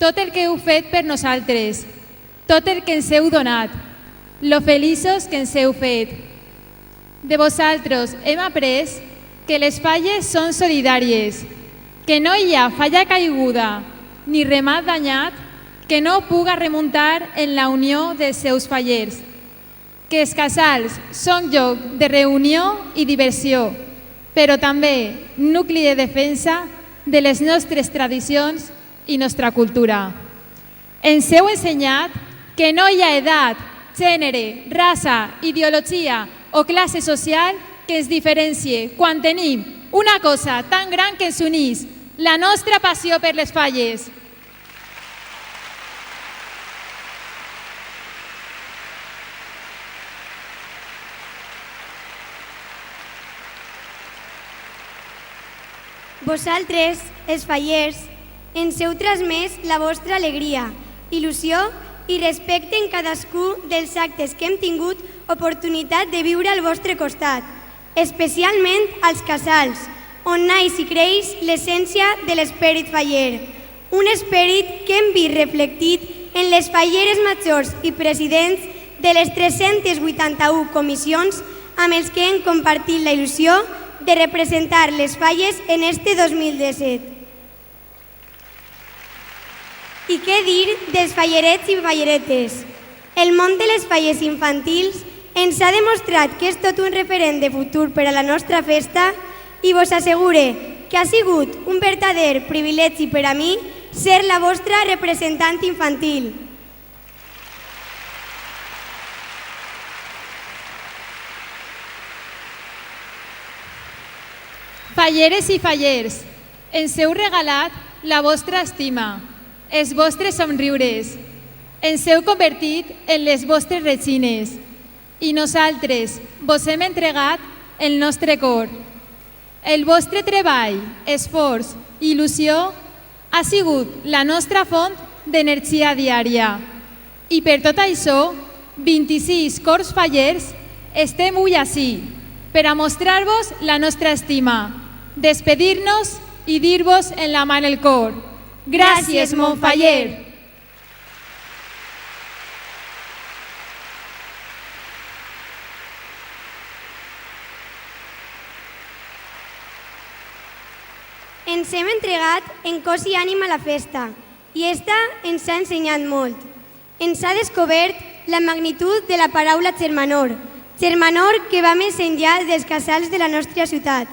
tot el que heu fet per nosaltres, tot el que ens heu donat, lo feliços que ens heu fet. De vosaltres hem après que les falles són solidàries, que no hi ha falla caiguda ni remat danyat que no puga remuntar en la unió dels seus fallers, que els casals són lloc de reunió i diversió, però també nucli de defensa de les nostres tradicions i nostra cultura. Ens heu ensenyat que no hi ha edat, gènere, raça, ideologia o classe social que ens diferencie quan tenim una cosa tan gran que ens unís, la nostra passió per les falles. Vosaltres, els fallers, ens heu transmès la vostra alegria, il·lusió i respecte en cadascú dels actes que hem tingut oportunitat de viure al vostre costat, especialment als casals, on naix i creix l'essència de l'esperit faller, un esperit que hem vist reflectit en les falleres majors i presidents de les 381 comissions amb els que hem compartit la il·lusió de representar les falles en este 2017. I què dir dels fallerets i falleretes? El món de les falles infantils ens ha demostrat que és tot un referent de futur per a la nostra festa i vos assegure que ha sigut un verdader privilegi per a mi ser la vostra representant infantil. Falleres i fallers, ens heu regalat la vostra estima, els vostres somriures, ens heu convertit en les vostres regines i nosaltres vos hem entregat el nostre cor. El vostre treball, esforç i il·lusió ha sigut la nostra font d'energia diària. I per tot això, 26 cors fallers estem avui ací per a mostrar-vos la nostra estima, despedir-nos i dir-vos en la mà en el cor. Gràcies, Montfaller! Ens hem entregat en cos i ànima a la festa i esta ens ha ensenyat molt. Ens ha descobert la magnitud de la paraula germanor, germanor que va més enllà dels casals de la nostra ciutat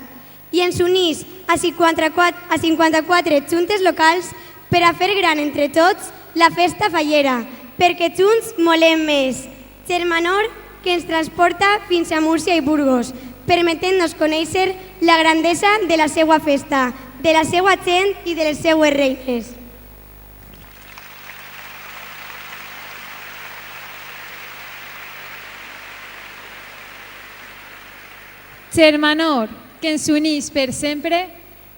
i ens unís a 54 juntes locals per a fer gran entre tots la festa fallera, perquè junts molem més. Germanor que ens transporta fins a Múrcia i Burgos, permetent-nos conèixer la grandesa de la seva festa, de la seva gent i de les seues reines. Germanor, que ens unís per sempre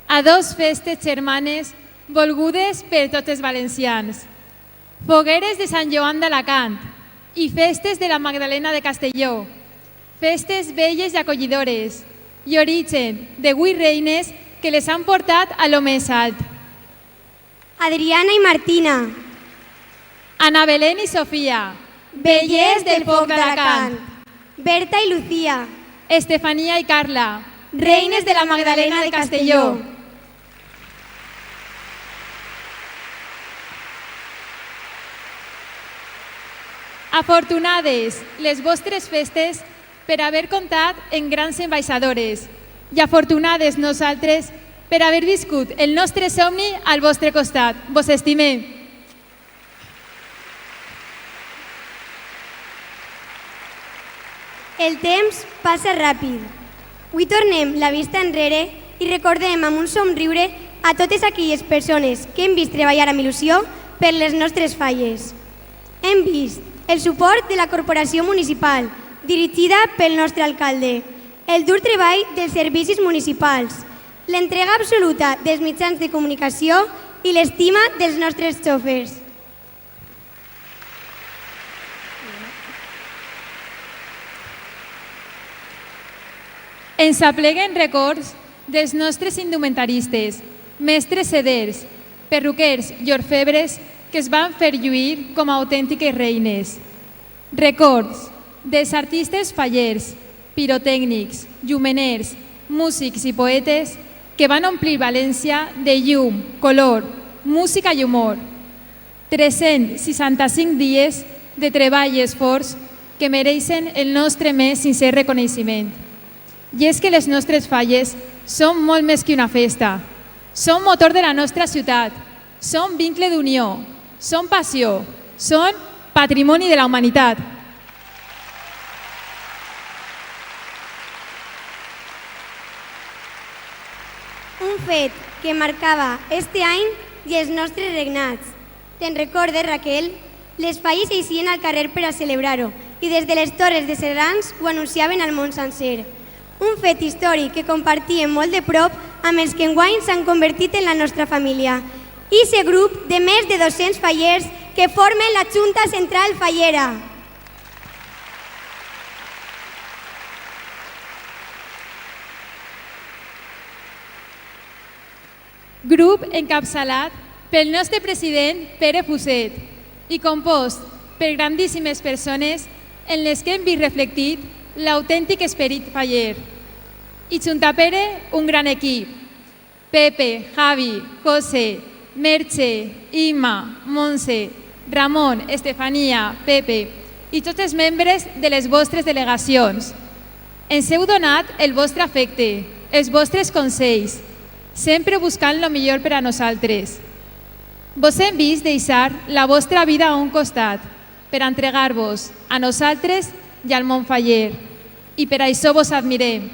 a dos festes germanes volgudes per tots els valencians. Fogueres de Sant Joan d'Alacant i festes de la Magdalena de Castelló. Festes belles i acollidores i origen de 8 reines que les han portat a lo més alt. Adriana i Martina. Ana Belén i Sofia. Bellers del foc d'Alacant. Berta i Lucía. Estefania i Carla. Reines de la Magdalena de Castelló. Afortunades les vostres festes per haver comptat en grans ambaixadores i afortunades nosaltres per haver viscut el nostre somni al vostre costat. Vos estimem. El temps passa ràpid. Avui tornem la vista enrere i recordem amb un somriure a totes aquelles persones que hem vist treballar amb il·lusió per les nostres falles. Hem vist el suport de la Corporació Municipal, dirigida pel nostre alcalde, el dur treball dels servicis municipals, l'entrega absoluta dels mitjans de comunicació i l'estima dels nostres xòfers. Ens apleguen records dels nostres indumentaristes, mestres seders, perruquers i orfebres que es van fer lluir com a autèntiques reines. Records dels artistes fallers, pirotècnics, llumeners, músics i poetes que van omplir València de llum, color, música i humor. 365 dies de treball i esforç que mereixen el nostre més sincer reconeixement. I és que les nostres falles són molt més que una festa. Són motor de la nostra ciutat, són vincle d'unió, són passió, són patrimoni de la humanitat. Un fet que marcava este any i els nostres regnats. Te'n recordes, Raquel? Les falles eixien al carrer per a celebrar-ho i des de les torres de Serrans ho anunciaven al món sencer. Un fet històric que compartíem molt de prop amb els que enguany s'han convertit en la nostra família. I ese grup de més de 200 fallers que formen la Junta Central Fallera. Grup encapçalat pel nostre president Pere Fuset i compost per grandíssimes persones en les que hem vist reflectit l'autèntic esperit faller. I junt a Pere, un gran equip. Pepe, Javi, José, Merche, Imma, Montse, Ramon, Estefania, Pepe i tots els membres de les vostres delegacions. Ens heu donat el vostre afecte, els vostres consells, sempre buscant el millor per a nosaltres. Vos hem vist deixar la vostra vida a un costat per entregar-vos a nosaltres i al món faller. I per això vos admirem.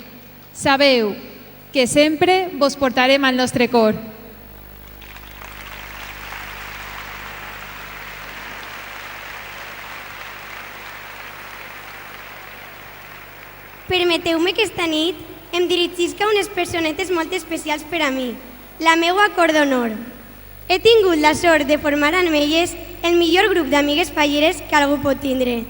Sabeu que sempre vos portarem al nostre cor. Permeteu-me que esta nit em dirigisca a unes personetes molt especials per a mi, la meua cor d'honor. He tingut la sort de formar amb elles el millor grup d'amigues falleres que algú pot tindre.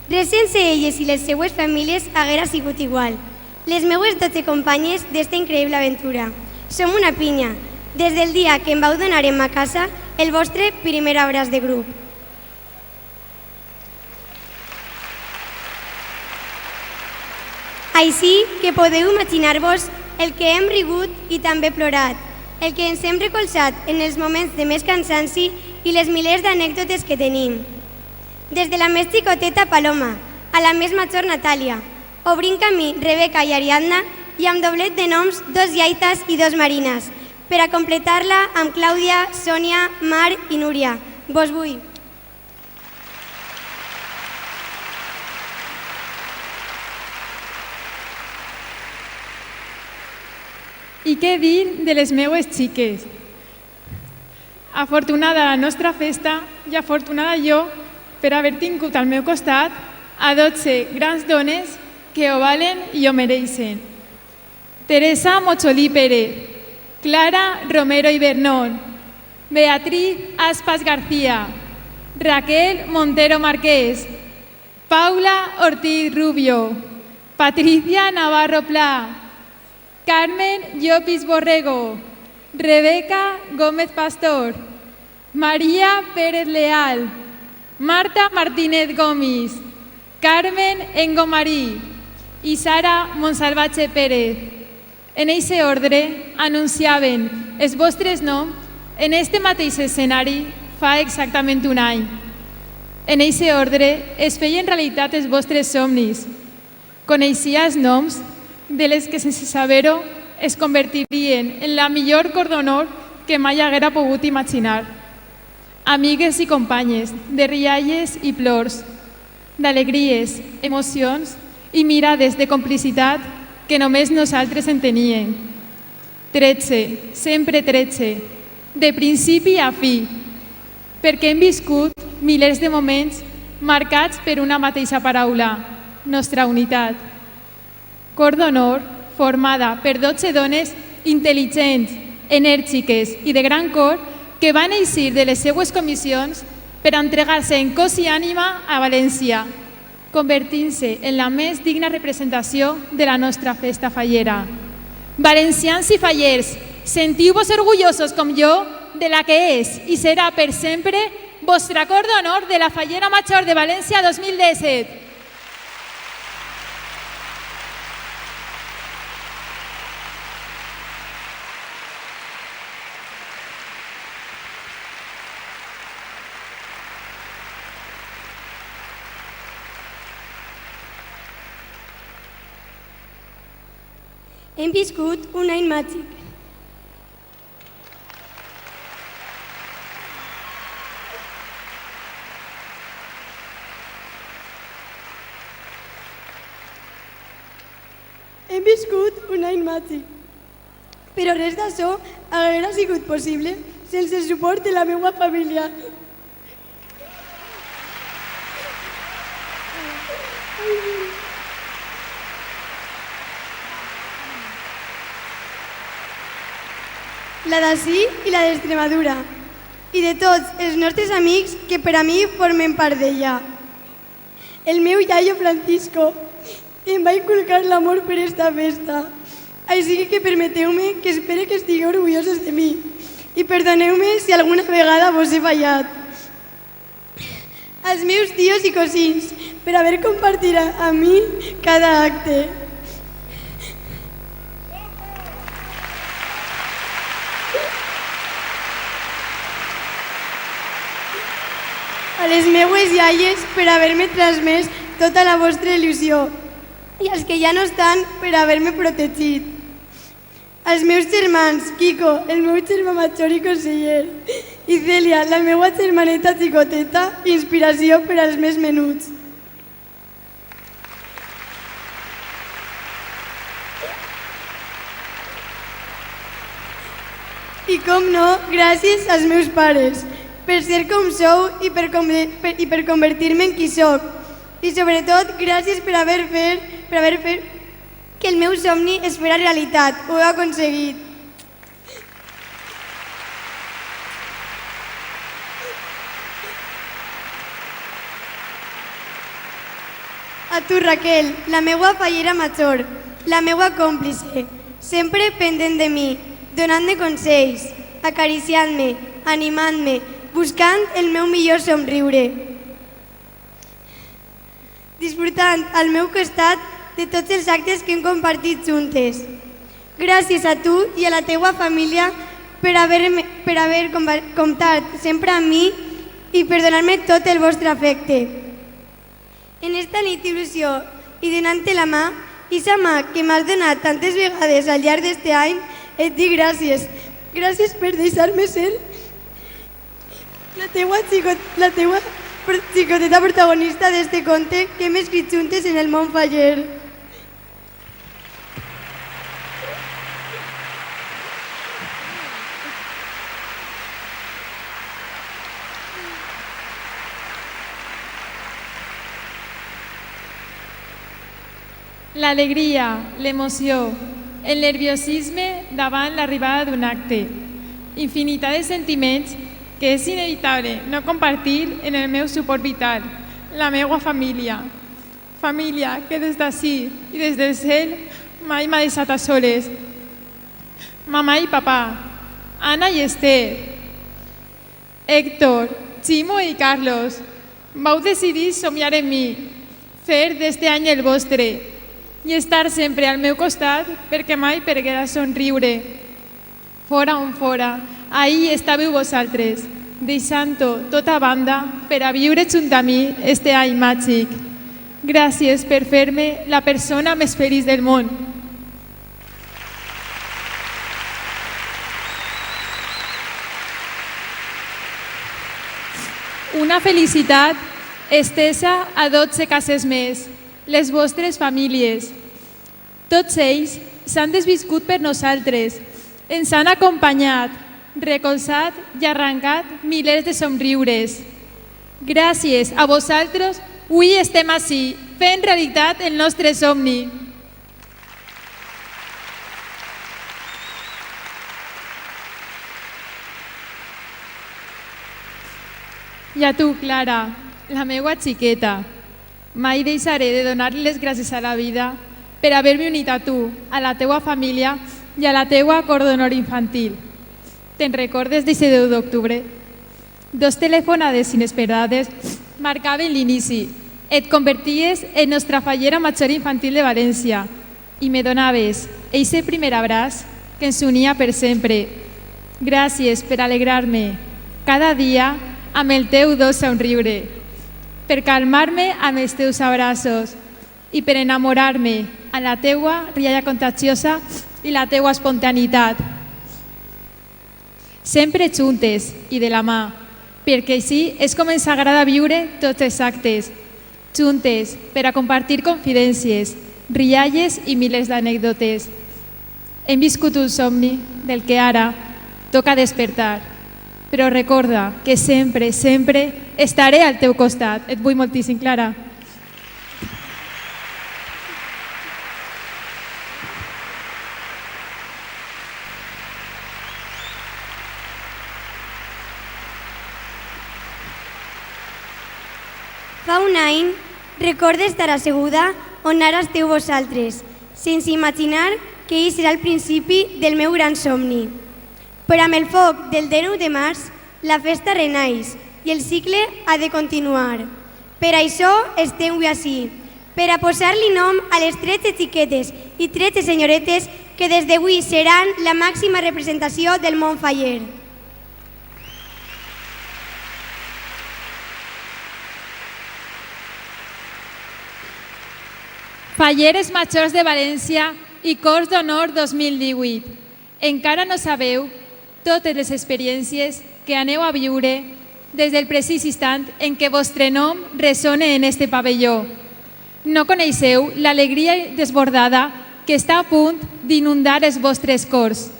Res sense elles i les seues famílies haguera sigut igual. Les meues 12 companyes d'esta increïble aventura. Som una pinya, des del dia que em vau donar en ma casa el vostre primer abraç de grup. Així que podeu imaginar-vos el que hem rigut i també plorat, el que ens hem recolzat en els moments de més cansanci i les milers d'anècdotes que tenim. Des de la més xicoteta Paloma a la més major Natàlia, obrint camí Rebeca i Ariadna i amb doblet de noms 2 Iaites i 2 Marines, per a completar-la amb Clàudia, Sònia, Mar i Núria. Vos vull. I què dir de les meues xiques? Afortunada la nostra festa i afortunada jo per haver tingut al meu costat a 12 grans dones que ho valen i ho mereixen. Teresa Mocholí Pérez, Clara Romero i Bernón, Beatriz Aspas García, Raquel Montero Marqués, Paula Ortiz Rubio, Patricia Navarro Pla, Carmen Llopis Borrego, Rebeca Gómez Pastor, María Pérez Leal, Marta Martínez Gomis, Carmen Engomarí i Sara Monsalvatge Pérez. En eixe ordre anunciaven els vostres noms en este mateix escenari fa exactament un any. En eixe ordre es feien realitat els vostres somnis. Coneixia els noms de les que sense saber-ho es convertirien en la millor cor d'honor que mai haguera pogut imaginar. Amigues i companyes, de rialles i plors, d'alegries, emocions i mirades de complicitat que només nosaltres en teníem. 13, sempre 13, de principi a fi, perquè hem viscut milers de moments marcats per una mateixa paraula, nostra unitat. Cor d'honor formada per 12 dones intel·ligents, enèrgiques i de gran cor que van eixir de les seues comissions per entregar-se en cos i ànima a València, convertint-se en la més digna representació de la nostra festa fallera. Valencians i fallers, sentiu-vos orgullosos com jo de la que és i serà per sempre vostra cor d'honor de la Fallera Major de València 2017. Hem viscut un any màgic. Hem viscut un any màgic. Però res d'això hauria sigut possible sense el suport de la meva família. La d'ací i la d'Extremadura, i de tots els nostres amics que per a mi formen part d'ella. El meu iaio Francisco em va inculcar l'amor per esta festa, així que permeteu-me que espere que estigueu orgullosos de mi i perdoneu-me si alguna vegada vos he fallat. Als meus tios i cosins, per haver compartit amb mi cada acte. A les meues iaies per haver-me transmès tota la vostra il·lusió i als que ja no estan per haver-me protegit. Als meus germans, Quico, el meu germà major i conseller, i Cèlia, la meua germaneta xicoteta, inspiració per als més menuts. I com no, gràcies als meus pares, per ser com sou i per convertir-me en qui soc. I sobretot, gràcies per haver fet que el meu somni es farà realitat. Ho he aconseguit. A tu, Raquel, la meua fallera major, la meua còmplice, sempre pendent de mi, donant-me consells, acariciant-me, animant-me, buscant el meu millor somriure, disfrutant al meu costat de tots els actes que hem compartit juntes. Gràcies a tu i a la teua família per haver comptat sempre amb mi i per donar-me tot el vostre afecte. En esta nit d'il·lusió i donant-te la mà, i sa mà que m'has donat tantes vegades al llarg d'este any, et dic gràcies. Gràcies per deixar-me ser la teua xicoteta protagonista d'este conte que hem escrit juntes en el món faller. L'alegria, l'emoció, el nerviosisme davant l'arribada d'un acte. Infinitat de sentiments que és inevitable no compartir en el meu suport vital, la meva família. Família que des d'ací i des del cel mai m'ha deixat a soles. Mamà i papà, Anna i Esther, Héctor, Ximo i Carlos, vau decidir somiar en mi, fer d'este any el vostre i estar sempre al meu costat perquè mai perguera somriure. Fora on fora, ahí estàveu vosaltres, deixant-ho tot a banda per a viure junt a mi este any màgic. Gràcies per fer-me la persona més feliç del món. Una felicitat estesa a 12 cases més, les vostres famílies. Tots ells s'han desviscut per nosaltres, ens han acompanyat, recolzat i arrencat milers de somriures. Gràcies a vosaltres, avui estem ací, fent realitat el nostre somni. I a tu, Clara, la meua xiqueta, mai deixaré de donar-li les gràcies a la vida per haver-me unit a tu, a la teua família i a la teua cor d'honor infantil. Te'n recordes d'aquest 10 d'octubre? 2 telefonades inesperades marcaven l'inici. Et converties en nostra fallera major infantil de València i me donaves eixe primer abraç que ens unia per sempre. Gràcies per alegrar-me cada dia amb el teu dolç somriure, per calmar-me amb els teus abraços i per enamorar-me amb la teua rialla contagiosa i la teua espontaneïtat. Sempre juntes i de la mà, perquè així és com ens agrada viure tots els actes, juntes per a compartir confidències, rialles i milers d'anècdotes. Hem viscut un somni del que ara toca despertar, però recorda que sempre, sempre estaré al teu costat. Et vull moltíssim, Clara. Fa un any, recordo estar asseguda on ara esteu vosaltres, sense imaginar que ell serà el principi del meu gran somni. Però amb el foc del 19 de març, la festa renaix i el cicle ha de continuar. Per això estem avui ací, per a posar-li nom a les 13 xiquetes i 13 senyoretes que des d'avui seran la màxima representació del món faller. Falleres Majors de València i Cors d'Honor 2018. Encara no sabeu totes les experiències que aneu a viure des del precís instant en què vostre nom ressona en este pavelló. No coneixeu l'alegria desbordada que està a punt d'inundar els vostres cors.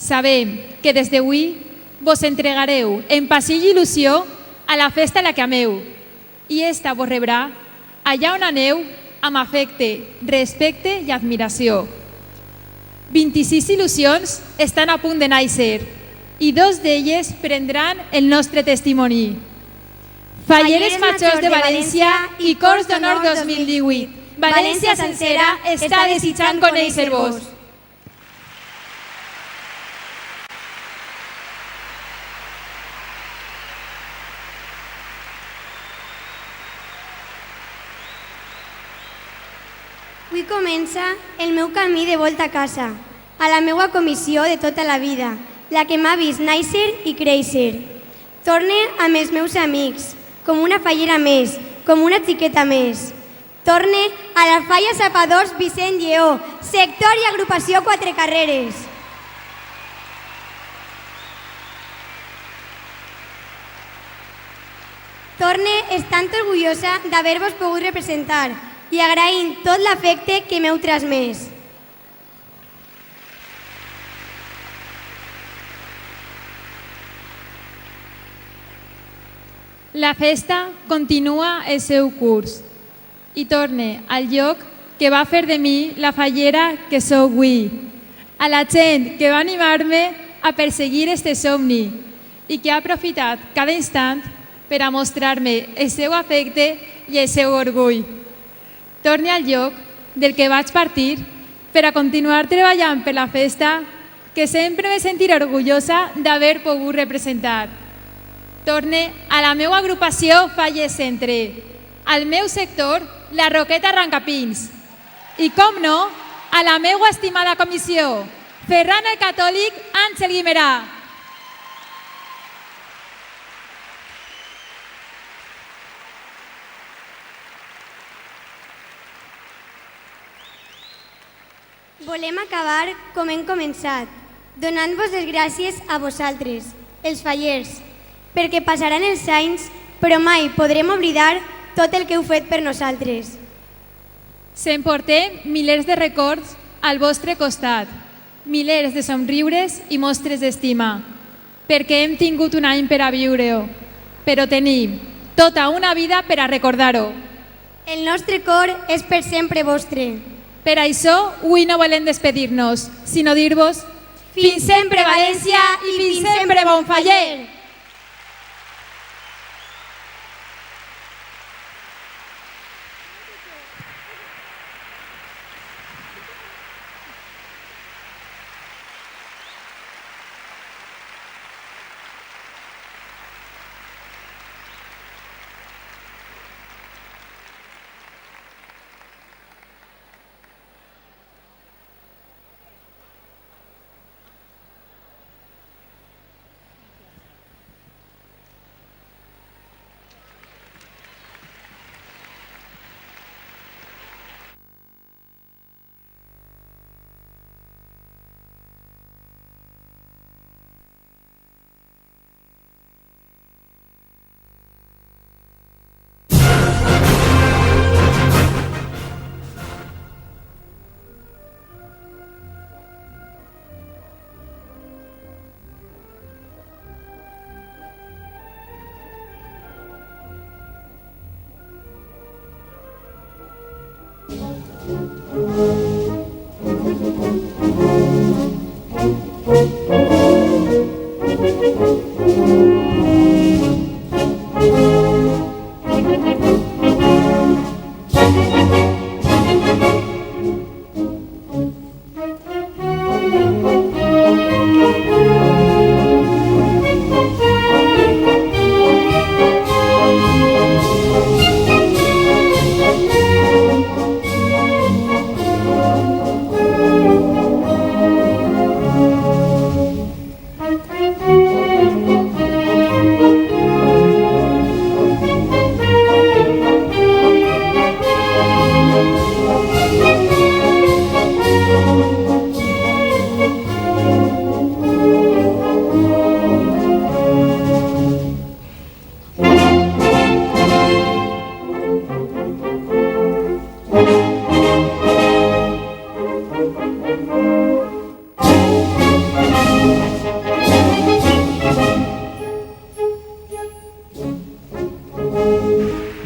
Sabem que des d'avui vos entregareu en passió i il·lusió a la festa a la que ameu i esta vos rebrà allà on aneu amb afecte, respecte i admiració. 26 il·lusions estan a punt de néixer i 2 d'elles prendran el nostre testimoni. Falleres Majors de València i Cors d'Honor 2018. València sencera està desitjant conèixer-vos. Avui comença el meu camí de volta a casa, a la meua comissió de tota la vida, la que m'ha vist néixer i créixer. Torne amb els meus amics, com una fallera més, com una xiqueta més. Torne a la Falla Sapadors Vicent Lleó, sector i agrupació 4 Carreres. Torne estant orgullosa d'haver-vos pogut representar i agraint tot l'afecte que m'heu transmès. La festa continua el seu curs i torne al lloc que va fer de mi la fallera que sou avui, a la gent que va animar-me a perseguir este somni i que ha aprofitat cada instant per a mostrar-me el seu afecte i el seu orgull. Torne al lloc del que vaig partir per a continuar treballant per la festa que sempre me sentiré orgullosa d'haver pogut representar. Torne a la meva agrupació Falles Centre, al meu sector, la Roqueta Arrancapins, i, com no, a la meva estimada comissió, Ferran el Catòlic Àngel Guimerà. Volem acabar com hem començat, donant-vos les gràcies a vosaltres, els fallers, perquè passaran els anys, però mai podrem oblidar tot el que heu fet per nosaltres. S'emportem milers de records al vostre costat, milers de somriures i mostres d'estima, perquè hem tingut un any per a viure-ho, però tenim tota una vida per a recordar-ho. El nostre cor és per sempre vostre. Per això, avui no volem despedir-nos, sinó dir-vos fins sempre València i fins sempre Bonfaller!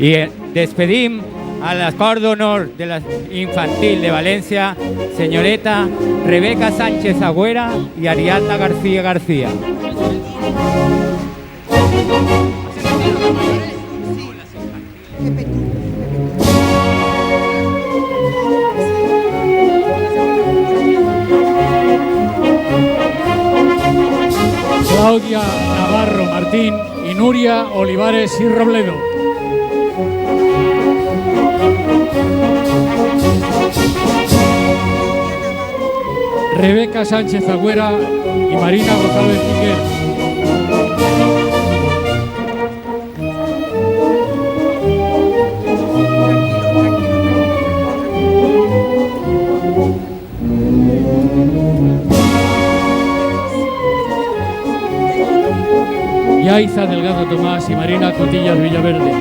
I despedim a la cor d'honor de la infantil de València, senyoreta Rebeca Sánchez Agüera i Ariadna García García. Claudia Navarro Martín y Nuria Olivares y Robledo. Rebeca Sánchez Agüera y Marina González Piquer. Yaiza Delgado Tomás y Marina Cotillas Villaverde.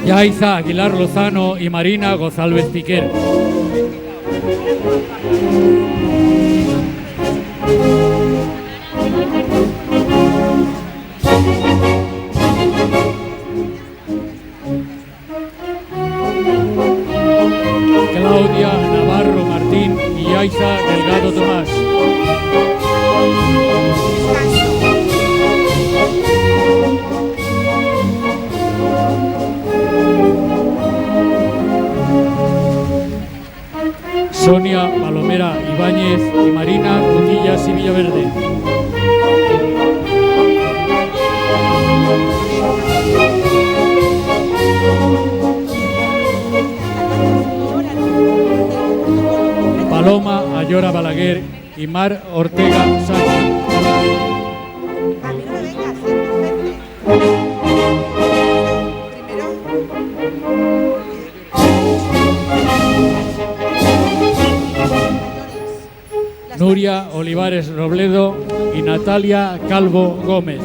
Yaiza Aguilar Lozano y Marina González Piquer. Claudia Navarro Martín y Yaiza Delgado Tomás. Sonia Palomera Ibáñez y Marina Cotillas y Villaverde. Paloma Ayora Balaguer y Mar Ortega Sánchez. Nuria Olivares Robledo y Natalia Calvo Gómez.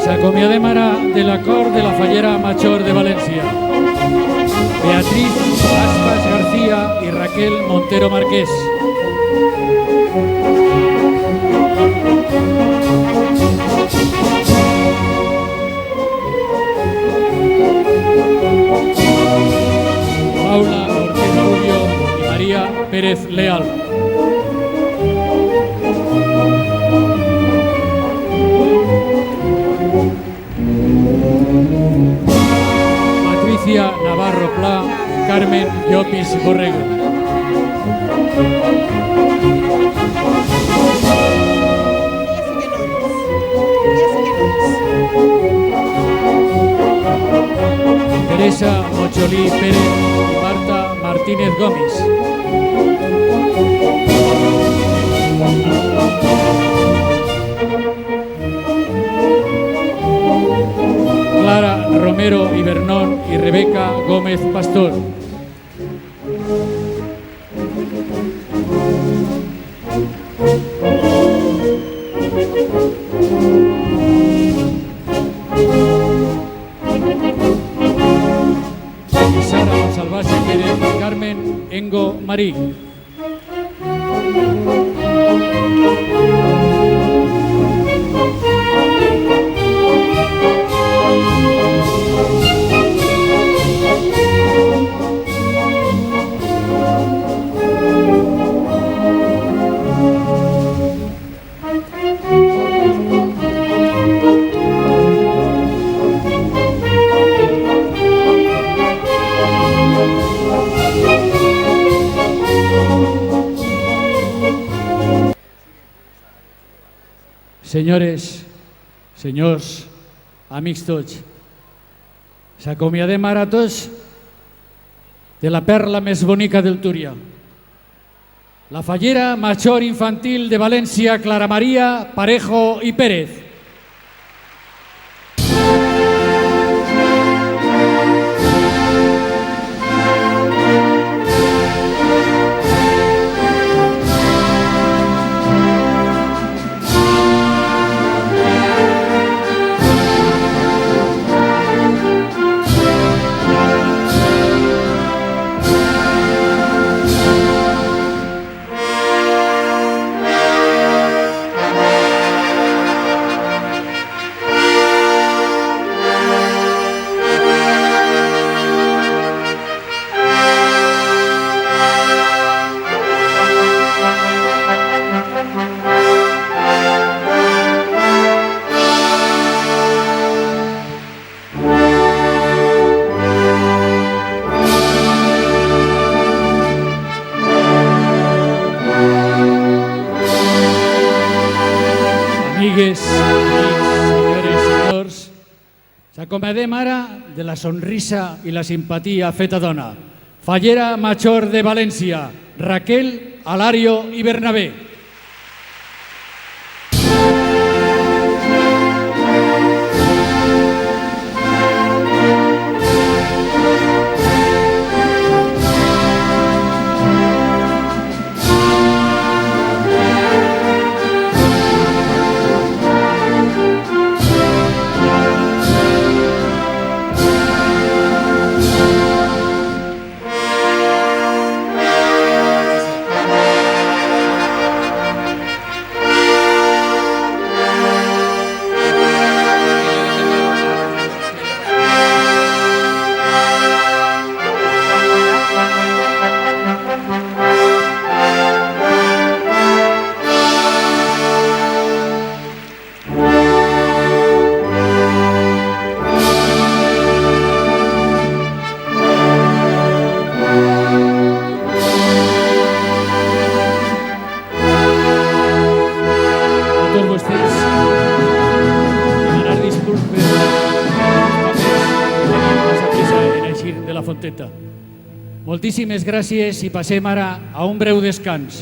S'acomiadem ara de la cor de la Fallera Major de València. Beatriz Aspas García y Raquel Montero Marqués. Paula Ortiz Rubio y María Pérez Leal. Patricia Navarro Pla, Carmen Llopis Borrego. Teresa Mocholí Pérez y Marta Martínez Gómez. Clara Romero Ibernón y Rebeca Gómez Pastor. Sara Monsalvaje Pérez y Carmen Engo Marí. Senyores, senyors, amics tots, s'acomiadem ara tots de la perla més bonica del Túria. La fallera major infantil de València, Clara Maria Parejo i Pérez. Amigues, senyores i senyors, s'acomodem ara de la sonrisa i la simpatia feta dona. Fallera major de València, Raquel, Alario i Bernabé. Moltíssimes gràcies i passem ara a un breu descans.